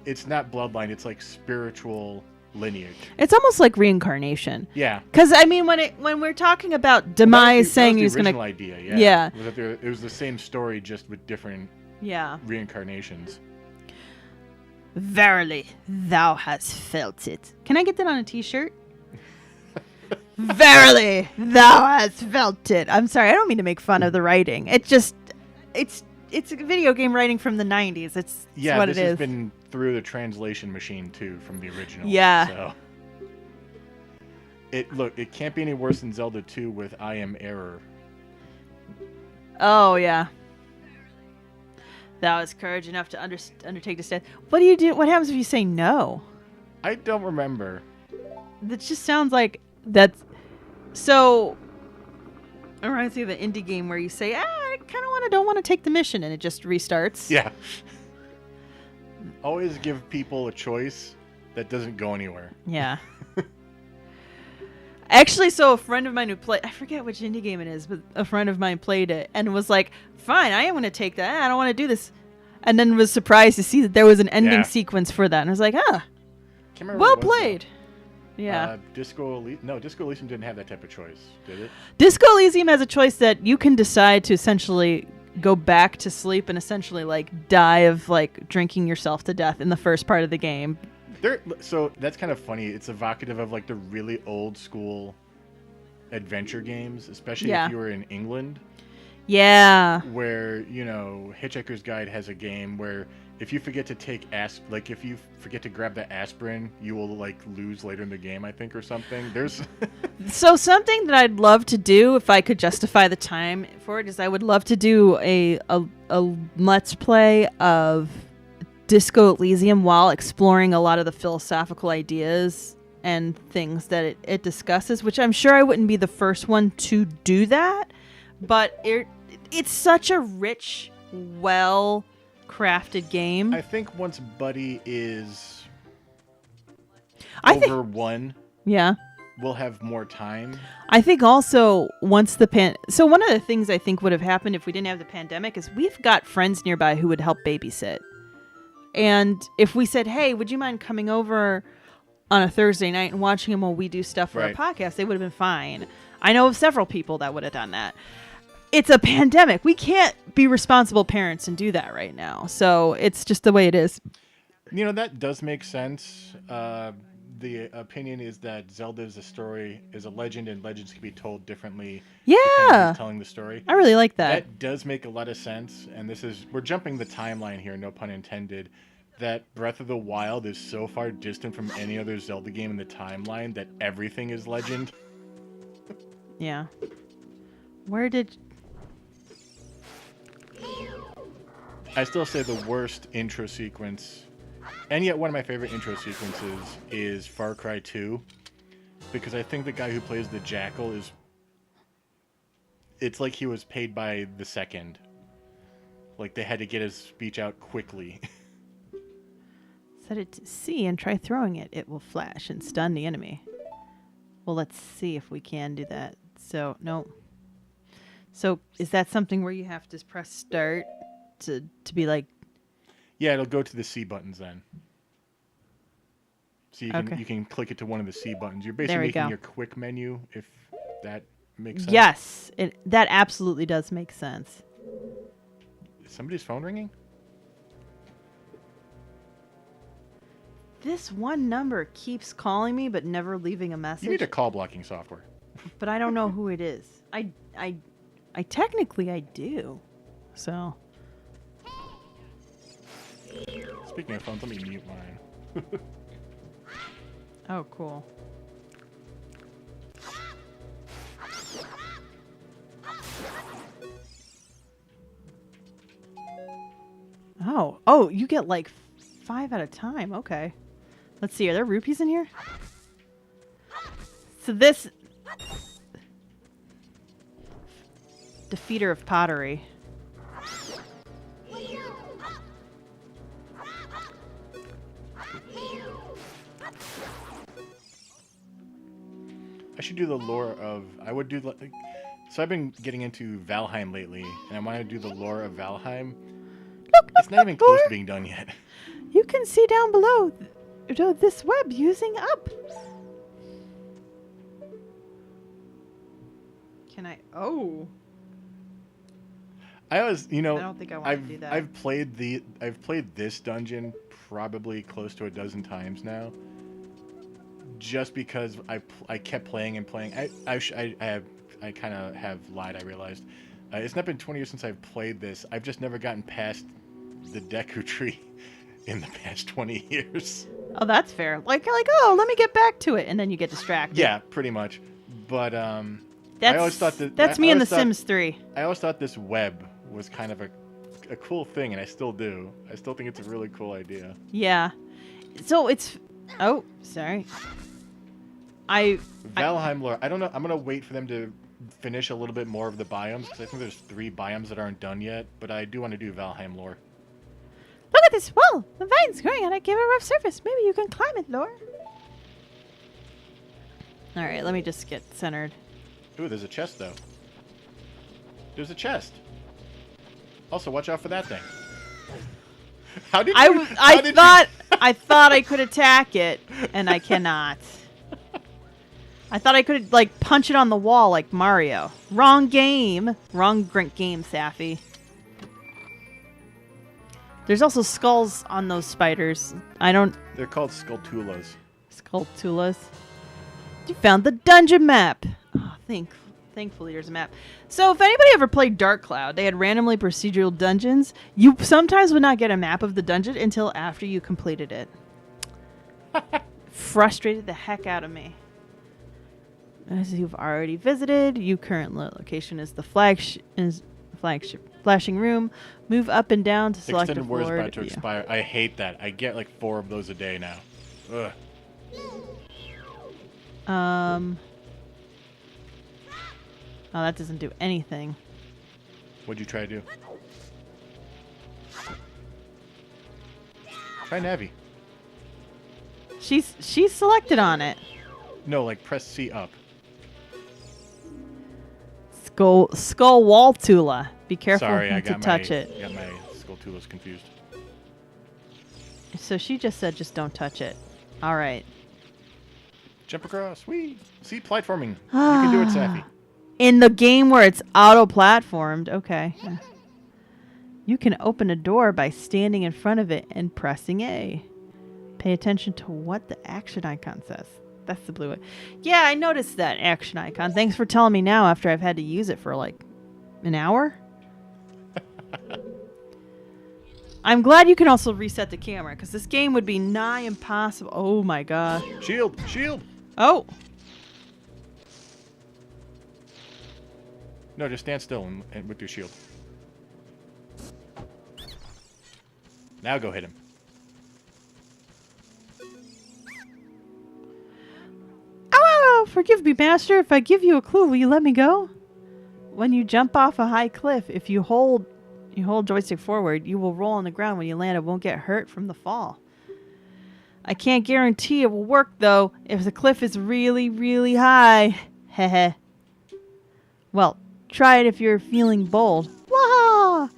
it's not bloodline. It's like spiritual lineage. It's almost like reincarnation. Yeah. Because I mean, when we're talking about Demise saying he's going to, idea, yeah. Yeah. It was the same story, just with different reincarnations. Verily, thou hast felt it. Can I get that on a T-shirt? Verily, thou hast felt it. I'm sorry, I don't mean to make fun of the writing. It's a video game writing from the 90s. It's what it is. This has been through the translation machine too from the original. Yeah. So it can't be any worse than Zelda 2 with I am error. Oh yeah. Thou hast courage enough to undertake this death. What do you do? What happens if you say no? I don't remember. That just sounds like that's so. It reminds me of an indie game where you say, I kind of don't want to take the mission, and it just restarts. Yeah. Always give people a choice that doesn't go anywhere. Yeah. Actually, so a friend of mine who played, I forget which indie game it is, but a friend of mine played it and was like, fine, I am going to take that. I don't want to do this. And then was surprised to see that there was an ending sequence for that. And I was like, well played. Yeah. Disco Elysium didn't have that type of choice, did it? Disco Elysium has a choice that you can decide to essentially go back to sleep and essentially like die of like drinking yourself to death in the first part of the game. So that's kind of funny. It's evocative of like the really old school adventure games, especially if you were in England. Yeah. Where, Hitchhiker's Guide has a game where if you forget to take if you forget to grab the aspirin, you will like lose later in the game, I think, or something. There's So something that I'd love to do if I could justify the time for it is I would love to do a let's play of Disco Elysium while exploring a lot of the philosophical ideas and things that it discusses, which I'm sure I wouldn't be the first one to do that, but it's such a rich, well-crafted game. I think once Buddy is over one, we'll have more time. I think also once so one of the things I think would have happened if we didn't have the pandemic is we've got friends nearby who would help babysit. And if we said, hey, would you mind coming over on a Thursday night and watching them while we do stuff for a podcast, they would have been fine. I know of several people that would have done that. It's a pandemic. We can't be responsible parents and do that right now. So it's just the way it is. That does make sense. The opinion is that Zelda is a legend, and legends can be told differently. Yeah. Who's telling the story. I really like that. That does make a lot of sense. And we're jumping the timeline here, no pun intended. That Breath of the Wild is so far distant from any other Zelda game in the timeline that everything is legend. Yeah. I still say the worst intro sequence, and yet one of my favorite intro sequences, is Far Cry 2, because I think the guy who plays the Jackal it's like he was paid by the second. Like they had to get his speech out quickly. Set it to C and try throwing it. It will flash and stun the enemy. Well, let's see if we can do that. So, no. So, is that something where you have to press start to be like... Yeah, it'll go to the C buttons then. So you can click it to one of the C buttons. You're basically making your quick menu, if that makes sense. Yes, that absolutely does make sense. Is somebody's phone ringing? This one number keeps calling me but never leaving a message. You need a call blocking software. But I don't know who it is. I technically I do. So. Speaking of phones, let me mute mine. Oh, cool. Oh, you get like 5 at a time. Okay. Let's see. Are there rupees in here? So this defeater of pottery. I should do the lore of. I would do. So I've been getting into Valheim lately, and I want to do the lore of Valheim. Look, It's not even close to being done yet. You can see down below this web using up. Can I? Oh. I was, I don't think I want to do that. I've played this dungeon probably close to a dozen times now. Just because I kept playing and playing. I kind of have lied. I realized it's not been 20 years since I've played this. I've just never gotten past the Deku tree in the past 20 years. Oh, that's fair. Like oh, let me get back to it, and then you get distracted. Yeah, pretty much. But I always thought that's me in The Sims 3. I always thought this web was kind of a cool thing, and I still do. I still think it's a really cool idea. Yeah. So it's. Oh, sorry. Valheim lore. I don't know. I'm gonna wait for them to finish a little bit more of the biomes because I think there's 3 biomes that aren't done yet. But I do want to do Valheim lore. Look at this wall. The vine's growing on it. Give it a rough surface. Maybe you can climb it, Lore. All right, let me just get centered. Ooh, there's a chest though. There's a chest. Also, watch out for that thing. How did you? I thought I could attack it, and I cannot. I thought I could like punch it on the wall like Mario. Wrong game. Wrong game, Safi. There's also skulls on those spiders. They're called Skulltulas. Skulltulas. You found the dungeon map. Oh, thankfully there's a map. So if anybody ever played Dark Cloud, they had randomly procedural dungeons. You sometimes would not get a map of the dungeon until after you completed it. Frustrated the heck out of me. As you've already visited, your current location is the flagship flashing room. Move up and down to select Extended a war is floor. about to expire. I hate that. I get like 4 of those a day now. Ugh. Oh, that doesn't do anything. What'd you try to do? Try Navi. She's selected on it. No, like press C up. Skull wall Tula. Be careful Sorry, I not to got touch it. got my Skulltulas confused. So she just said just don't touch it. All right. Jump across. Whee! See, platforming. You can do it, Safi. In the game where it's auto-platformed. Okay. You can open a door by standing in front of it and pressing A. Pay attention to what the action icon says. That's the blue one. Yeah, I noticed that action icon. Thanks for telling me now after I've had to use it for like an hour. I'm glad you can also reset the camera because this game would be nigh impossible. Oh my god. Shield! Shield! Oh! No, just stand still and with your shield. Now go hit him. Oh, forgive me, master. If I give you a clue, will you let me go? When you jump off a high cliff, if you hold joystick forward, you will roll on the ground. When you land, it won't get hurt from the fall. I can't guarantee it will work, though, if the cliff is really, really high. Heh. Well, try it if you're feeling bold. Wah!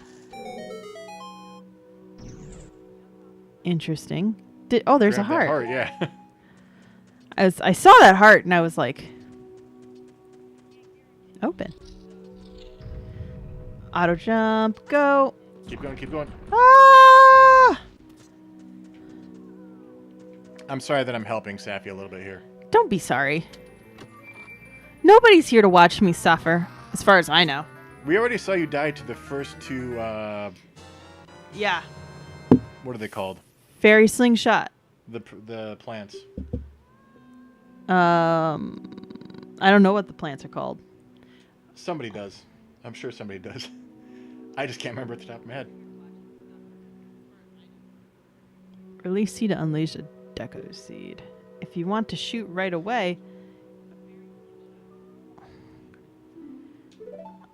Interesting. There's Grab a heart. That heart, yeah. I saw that heart and I was like, open. Auto jump, go. Keep going, keep going. Ah! I'm sorry that I'm helping Safi a little bit here. Don't be sorry. Nobody's here to watch me suffer, as far as I know. We already saw you die to the first 2, Yeah. what are they called? Fairy slingshot. The plants. I don't know what the plants are called. Somebody does. I'm sure somebody does. I just can't remember at the top of my head. Release seed to unleash a deco seed. If you want to shoot right away.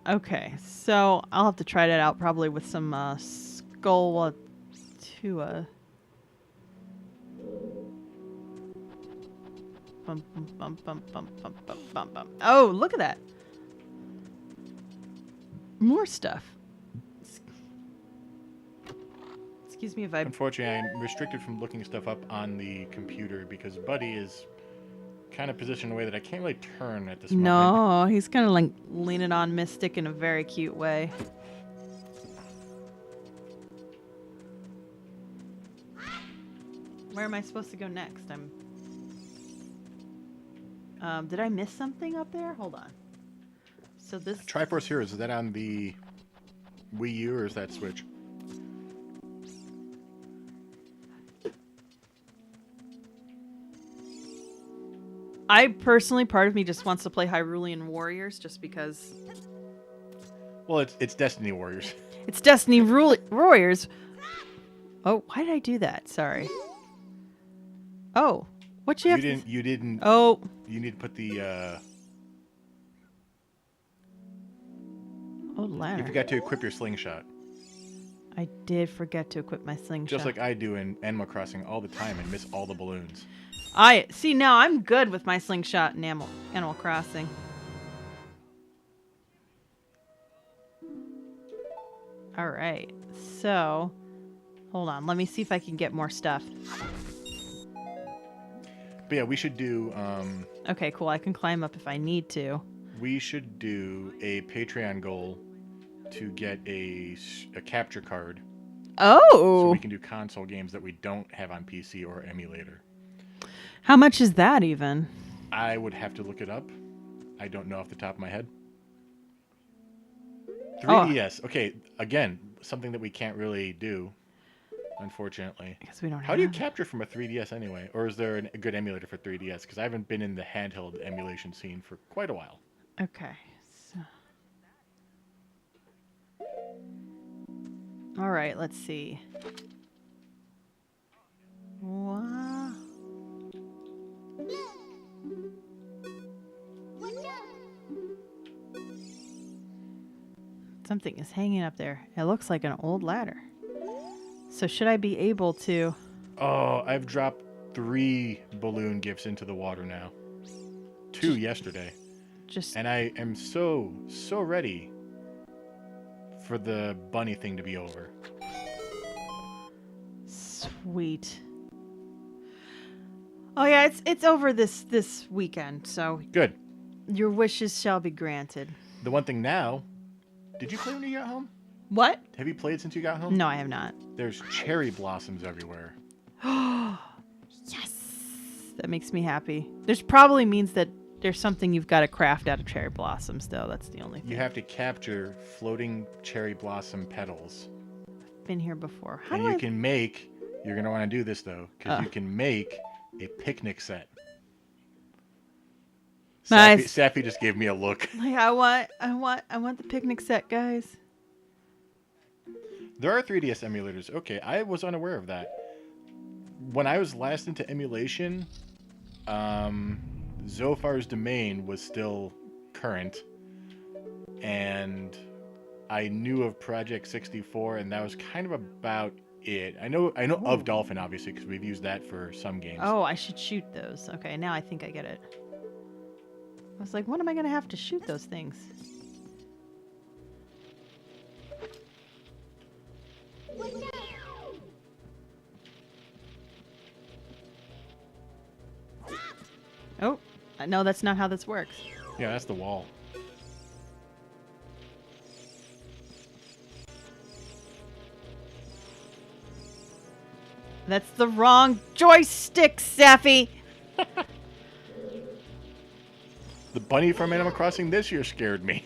Okay, so I'll have to try that out probably with some skull to bum, bum, bum, bum, bum, bum, bum, bum, bum. Oh, look at that. More stuff. Excuse me if I... Unfortunately, I'm restricted from looking stuff up on the computer because Buddy is kind of positioned in a way that I can't really turn at this moment. No, he's kind of like leaning on Mystic in a very cute way. Where am I supposed to go next? Did I miss something up there? Hold on. So this... Triforce Heroes, is that on the Wii U or is that Switch? I personally, part of me just wants to play Hyrulean Warriors just because... Well, it's Destiny Warriors. It's Destiny Warriors. Oh, why did I do that? Sorry. Oh, what you have You didn't... Oh. You need to put the... Oh, ladder. You forgot to equip your slingshot. I did forget to equip my slingshot. Just like I do in Animal Crossing all the time and miss all the balloons. I see, now I'm good with my slingshot in Animal Crossing. All right, so hold on. Let me see if I can get more stuff. But yeah, we should do... Okay, cool. I can climb up if I need to. We should do a Patreon goal to get a capture card. Oh! So we can do console games that we don't have on PC or emulator. How much is that even? I would have to look it up. I don't know off the top of my head. 3DS. Oh. Okay, again, something that we can't really do, unfortunately. Because we don't How do you capture from a 3DS anyway? Or is there a good emulator for 3DS? Because I haven't been in the handheld emulation scene for quite a while. Okay. So. All right, let's see. Wow. Something is hanging up there. It looks like an old ladder. So should I be able to... Oh, I've dropped 3 balloon gifts into the water now. 2 yesterday. And I am so ready for the bunny thing to be over. Sweet. Oh yeah, it's over this weekend, so... Good. Your wishes shall be granted. The one thing now... Did you play when you got home? What? Have you played since you got home? No, I have not. There's cherry blossoms everywhere. Yes! That makes me happy. There's probably means that there's something you've got to craft out of cherry blossoms, though. That's the only thing. You have to capture floating cherry blossom petals. I've been here before. And you can make... You're going to want to do this, though, because you can make a picnic set. Nice. Sappy just gave me a look. Like, I want the picnic set, guys. There are 3DS emulators. Okay, I was unaware of that. When I was last into emulation, Zophar's Domain was still current, and I knew of Project 64, and that was kind of about it. I know of Dolphin, obviously, because we've used that for some games. Oh, I should shoot those. Okay, now I think I get it. I was like, when am I going to have to shoot those things? Oh, no, that's not how this works. Yeah, that's the wall. That's the wrong joystick, Sappy! The bunny from Animal Crossing this year scared me.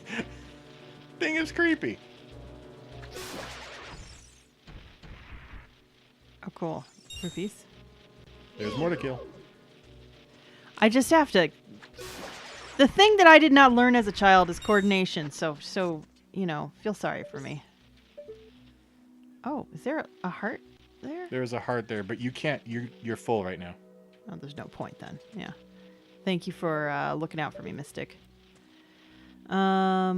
Thing is creepy. Oh, cool. Rupees. There's more to kill. I just have to. The thing that I did not learn as a child is coordination. So feel sorry for me. Oh, is there a heart there? There is a heart there, but you can't. You're full right now. Oh, there's no point then. Yeah. Thank you for looking out for me, Mystic. How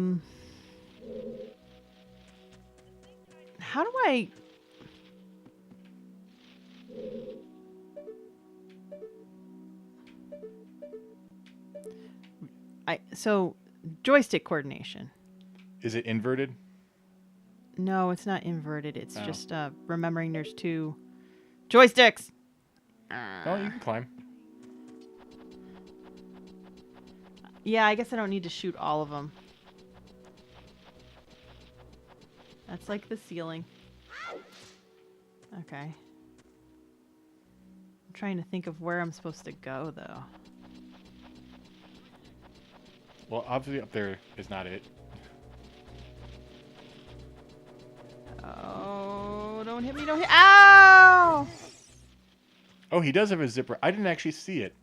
do I... So, joystick coordination. Is it inverted? No, it's not inverted. It's just remembering there's 2 joysticks. Oh, you can climb. Yeah, I guess I don't need to shoot all of them. That's like the ceiling. Okay. I'm trying to think of where I'm supposed to go, though. Well, obviously up there is not it. Oh, don't hit me, don't hit... Ow! Oh, he does have a zipper. I didn't actually see it.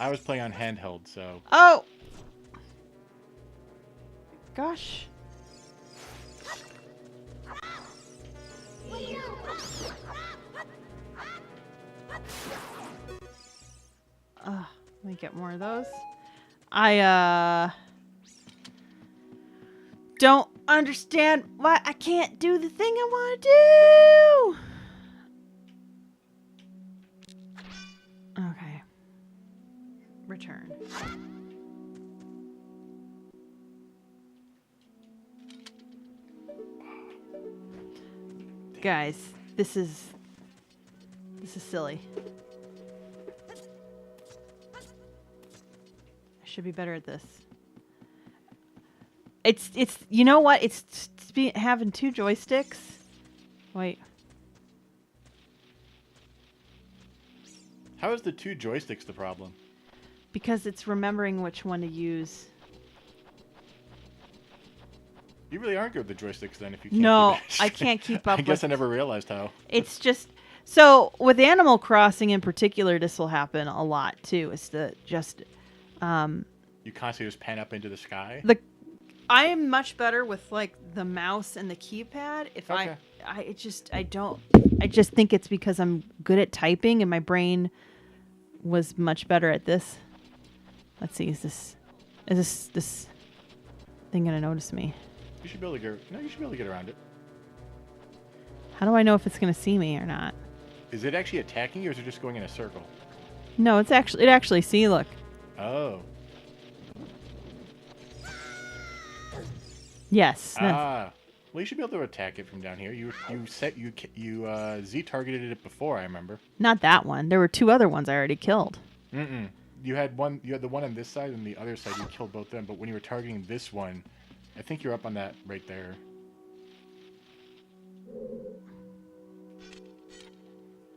I was playing on handheld, so... Oh! Gosh. Let me get more of those. I don't understand why I can't do the thing I want to do. Okay. Return. Guys, this is silly. I should be better at this. It's you know what? It's having 2 joysticks. Wait. How is the 2 joysticks the problem? Because it's remembering which one to use. You really aren't good with the joysticks then if you can't No, do this. I can't keep up I guess with... I never realized how. It's just... So, with Animal Crossing in particular, this will happen a lot, too. It's just... You constantly just pan up into the sky? I am much better with, like, the mouse and the keypad. If Okay. I just think it's because I'm good at typing and my brain was much better at this. Let's see, is this thing gonna notice me? You should be able to get... No, you should be able to get around it. How do I know if it's gonna see me or not? Is it actually attacking you, or is it just going in a circle? No, it actually see, look. Oh. Yes. Ah. Well, you should be able to attack it from down here. You Z targeted it before, I remember. Not that one. There were 2 other ones I already killed. Mm-mm. You had the one on this side, and the other side you killed both of them. But when you were targeting this one, I think you're up on that right there.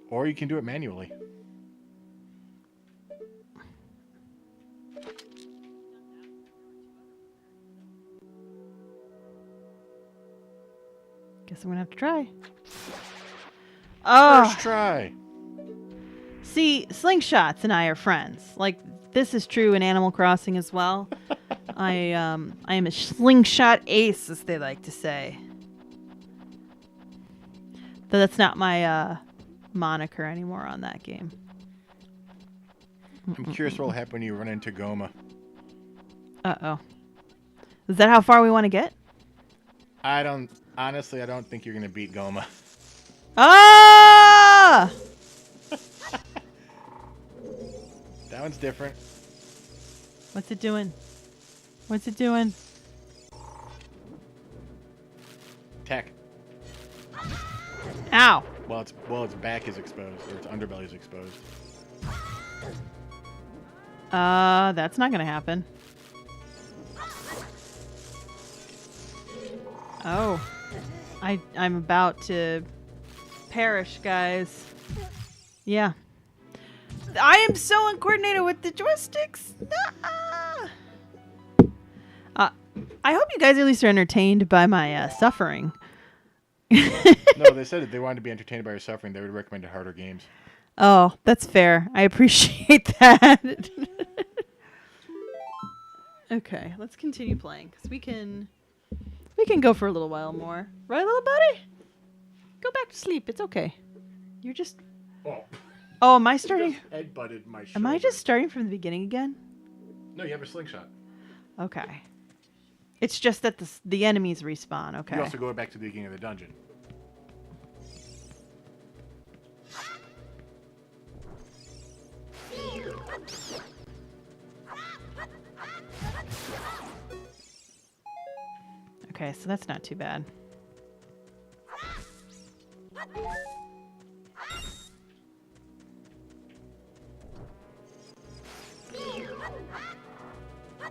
Or you can do it manually. Guess I'm gonna have to try. Oh, First try. see, slingshots and I are friends. Like, this is true in Animal Crossing as well. I am a slingshot ace, as they like to say. Though that's not my moniker anymore on that game. I'm curious what will happen when you run into Goma. Uh-oh. Is that how far we want to get? Honestly, I don't think you're going to beat Goma. Ah! That one's different. What's it doing? What's it doing? Attack. Ow. Well, its back is exposed, or its underbelly is exposed. That's not gonna happen. Oh. I'm about to perish, guys. Yeah. I am so uncoordinated with the joysticks. I hope you guys at least are entertained by my suffering. No, they said if they wanted to be entertained by your suffering, they would recommend harder games. Oh, that's fair. I appreciate that. Okay, let's continue playing because we can go for a little while more, right, little buddy? Go back to sleep. It's okay. You're just. Oh, am I starting? Just head-butted my shoulder. Am I just starting from the beginning again? No, you have a slingshot. Okay. It's just that the enemies respawn. Okay. You also go back to the beginning of the dungeon. Okay, so that's not too bad.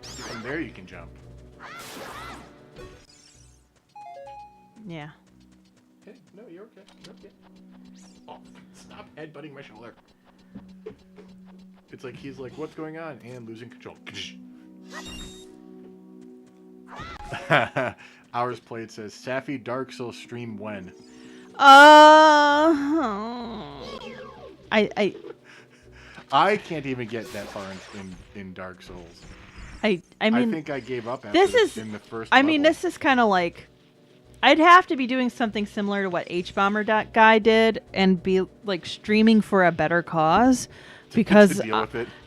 From there you can jump. Yeah. Okay, no, you're okay. You're okay. Oh, stop headbutting my shoulder. It's like he's like, what's going on? And losing control. Hours played says, Safi Dark Souls stream when? I can't even get that far in Dark Souls. I mean, I think I gave up after in the first I mean, level. this is kind of like, I'd have to be doing something similar to what H-Bomber guy did and be like streaming for a better cause because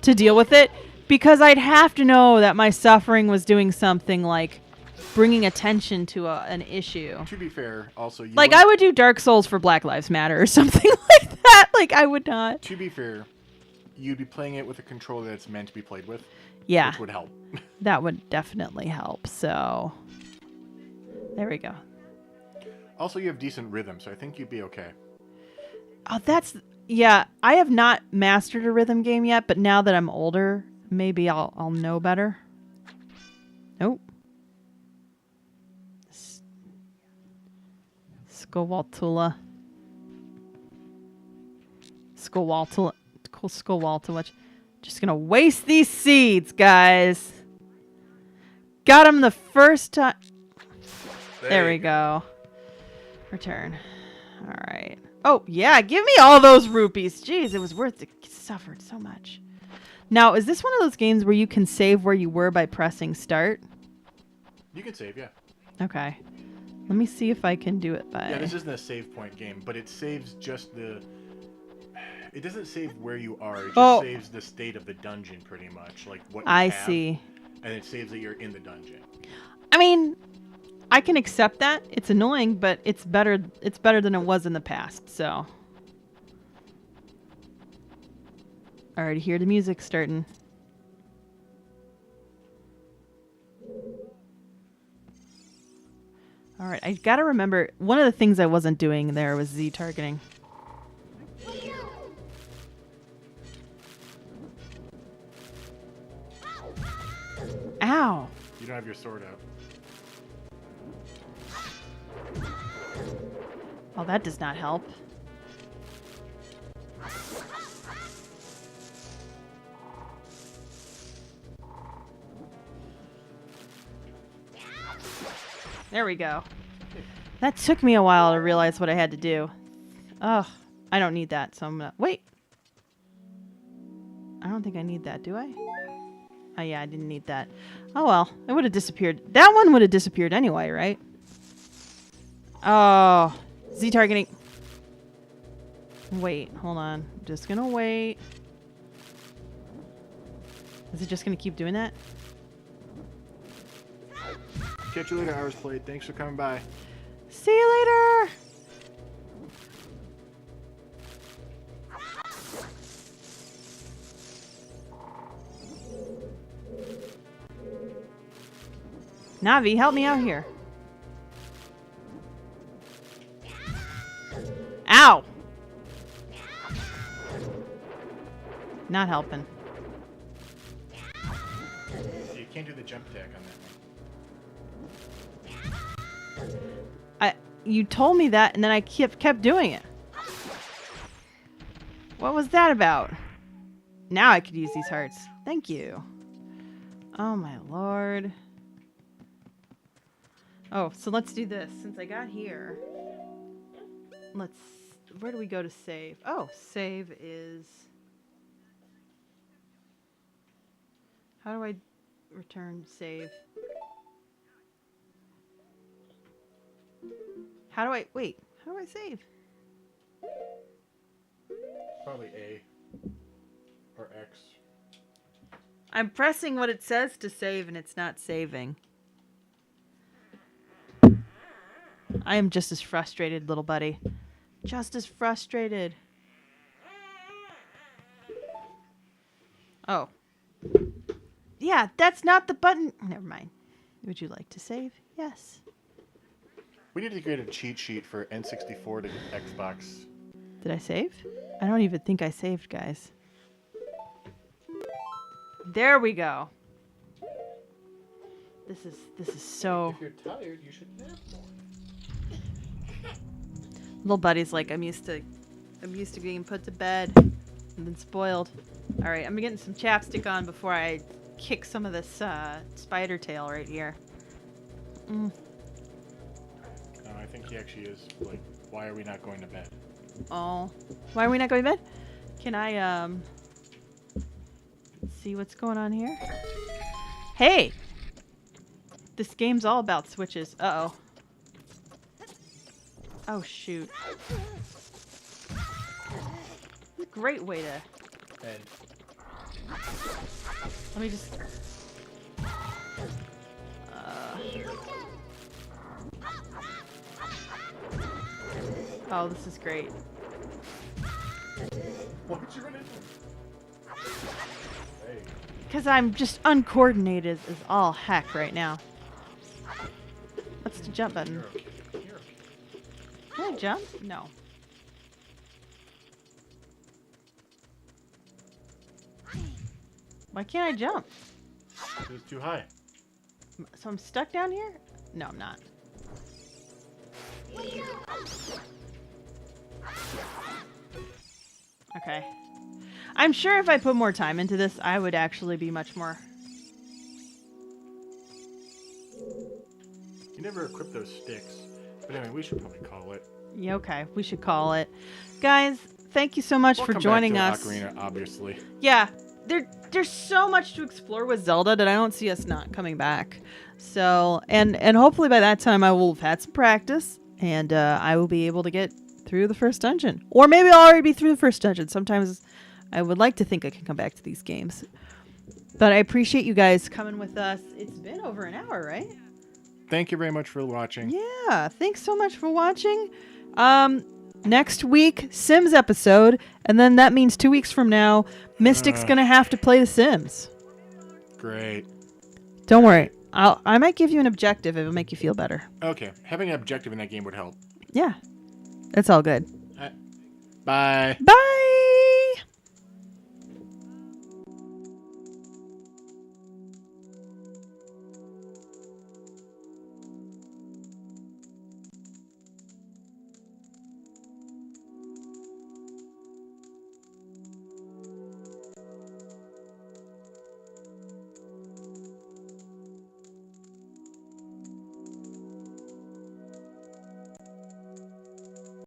to deal with it because I'd have to know that my suffering was doing something like bringing attention to an issue. To be fair, also I would do Dark Souls for Black Lives Matter or something like that. Like I would not. To be fair, you'd be playing it with a controller that's meant to be played with. Yeah. Which would help. That would definitely help. So there we go. Also, you have decent rhythm, so I think you'd be okay. Oh, yeah. I have not mastered a rhythm game yet, but now that I'm older, maybe I'll know better. Oh. Skowaltula. Just gonna waste these seeds, guys. Got him the first time. There we go. Return. All right. Oh, yeah. Give me all those rupees. Jeez, it was worth it. Suffered so much. Now, is this one of those games where you can save where you were by pressing start? You can save, yeah. Okay. Let me see if I can do it by... Yeah, this isn't a save point game, but it saves just the... It doesn't save where you are. It just saves the state of the dungeon, pretty much. Like what you have, see. And it saves that you're in the dungeon. I mean... I can accept that. It's annoying, but it's better. It's better than it was in the past. So, I already hear the music starting. All right, I gotta remember one of the things I wasn't doing there was Z targeting. Ow! You don't have your sword out. Oh, that does not help. There we go. That took me a while to realize what I had to do. Ugh, I don't need that, so I'm gonna... Wait! I don't think I need that, do I? Oh yeah, I didn't need that. Oh well, it would have disappeared. That one would have disappeared anyway, right? Oh... Z targeting. Wait, hold on. Just gonna wait. Is it just gonna keep doing that? Catch you later, Hours Played. Thanks for coming by. See you later! Navi, help me out here. Ow! Not helping. You can't do the jump attack on that one. You told me that, and then I kept doing it. What was that about? Now I could use these hearts. Thank you. Oh my lord. Oh, so let's do this. Since I got here, let's where do we go to save? Oh, save is... How do I return save? How do I... Wait, how do I save? Probably A or X. I'm pressing what it says to save and it's not saving. I am just as frustrated, little buddy. Just as frustrated. Oh. Yeah, that's not the button. Never mind. Would you like to save? Yes. We need to create a cheat sheet for N64 to Xbox. Did I save? I don't even think I saved, guys. There we go. This is so... If you're tired, you should nap more. Little buddy's like, I'm used to being put to bed and then spoiled. All right, I'm getting some chapstick on before I kick some of this spider tail right here. No, I think he actually is like, why are we not going to bed? Oh, why are we not going to bed? Can I see what's going on here? Hey, this game's all about switches. Uh-oh. Oh, shoot. Great way to... And Let me just... Oh, this is great. why did you run into him? Hey. Because I'm just uncoordinated as all heck right now. What's the jump button? You're okay. You're okay. Can I jump? No. Why can't I jump? It was too high. So I'm stuck down here? No, I'm not. Okay. I'm sure if I put more time into this, I would actually be much more... You never equipped those sticks. But anyway, we should probably call it. Yeah, okay. We should call it. Guys, thank you so much We'll for come joining back us. to Ocarina, obviously. Yeah, there's so much to explore with Zelda that I don't see us not coming back. So, and hopefully by that time I will have had some practice and I will be able to get through the first dungeon. Or maybe I'll already be through the first dungeon. Sometimes I would like to think I can come back to these games. But I appreciate you guys coming with us. It's been over an hour, right? Thank you very much for watching. Yeah, thanks so much for watching. Next week, Sims episode, and then that means 2 weeks from now, Mystic's gonna have to play The Sims. Great. Don't worry, I might give you an objective if it'll make you feel better. Okay, having an objective in that game would help. Yeah, that's all good. Bye. Bye.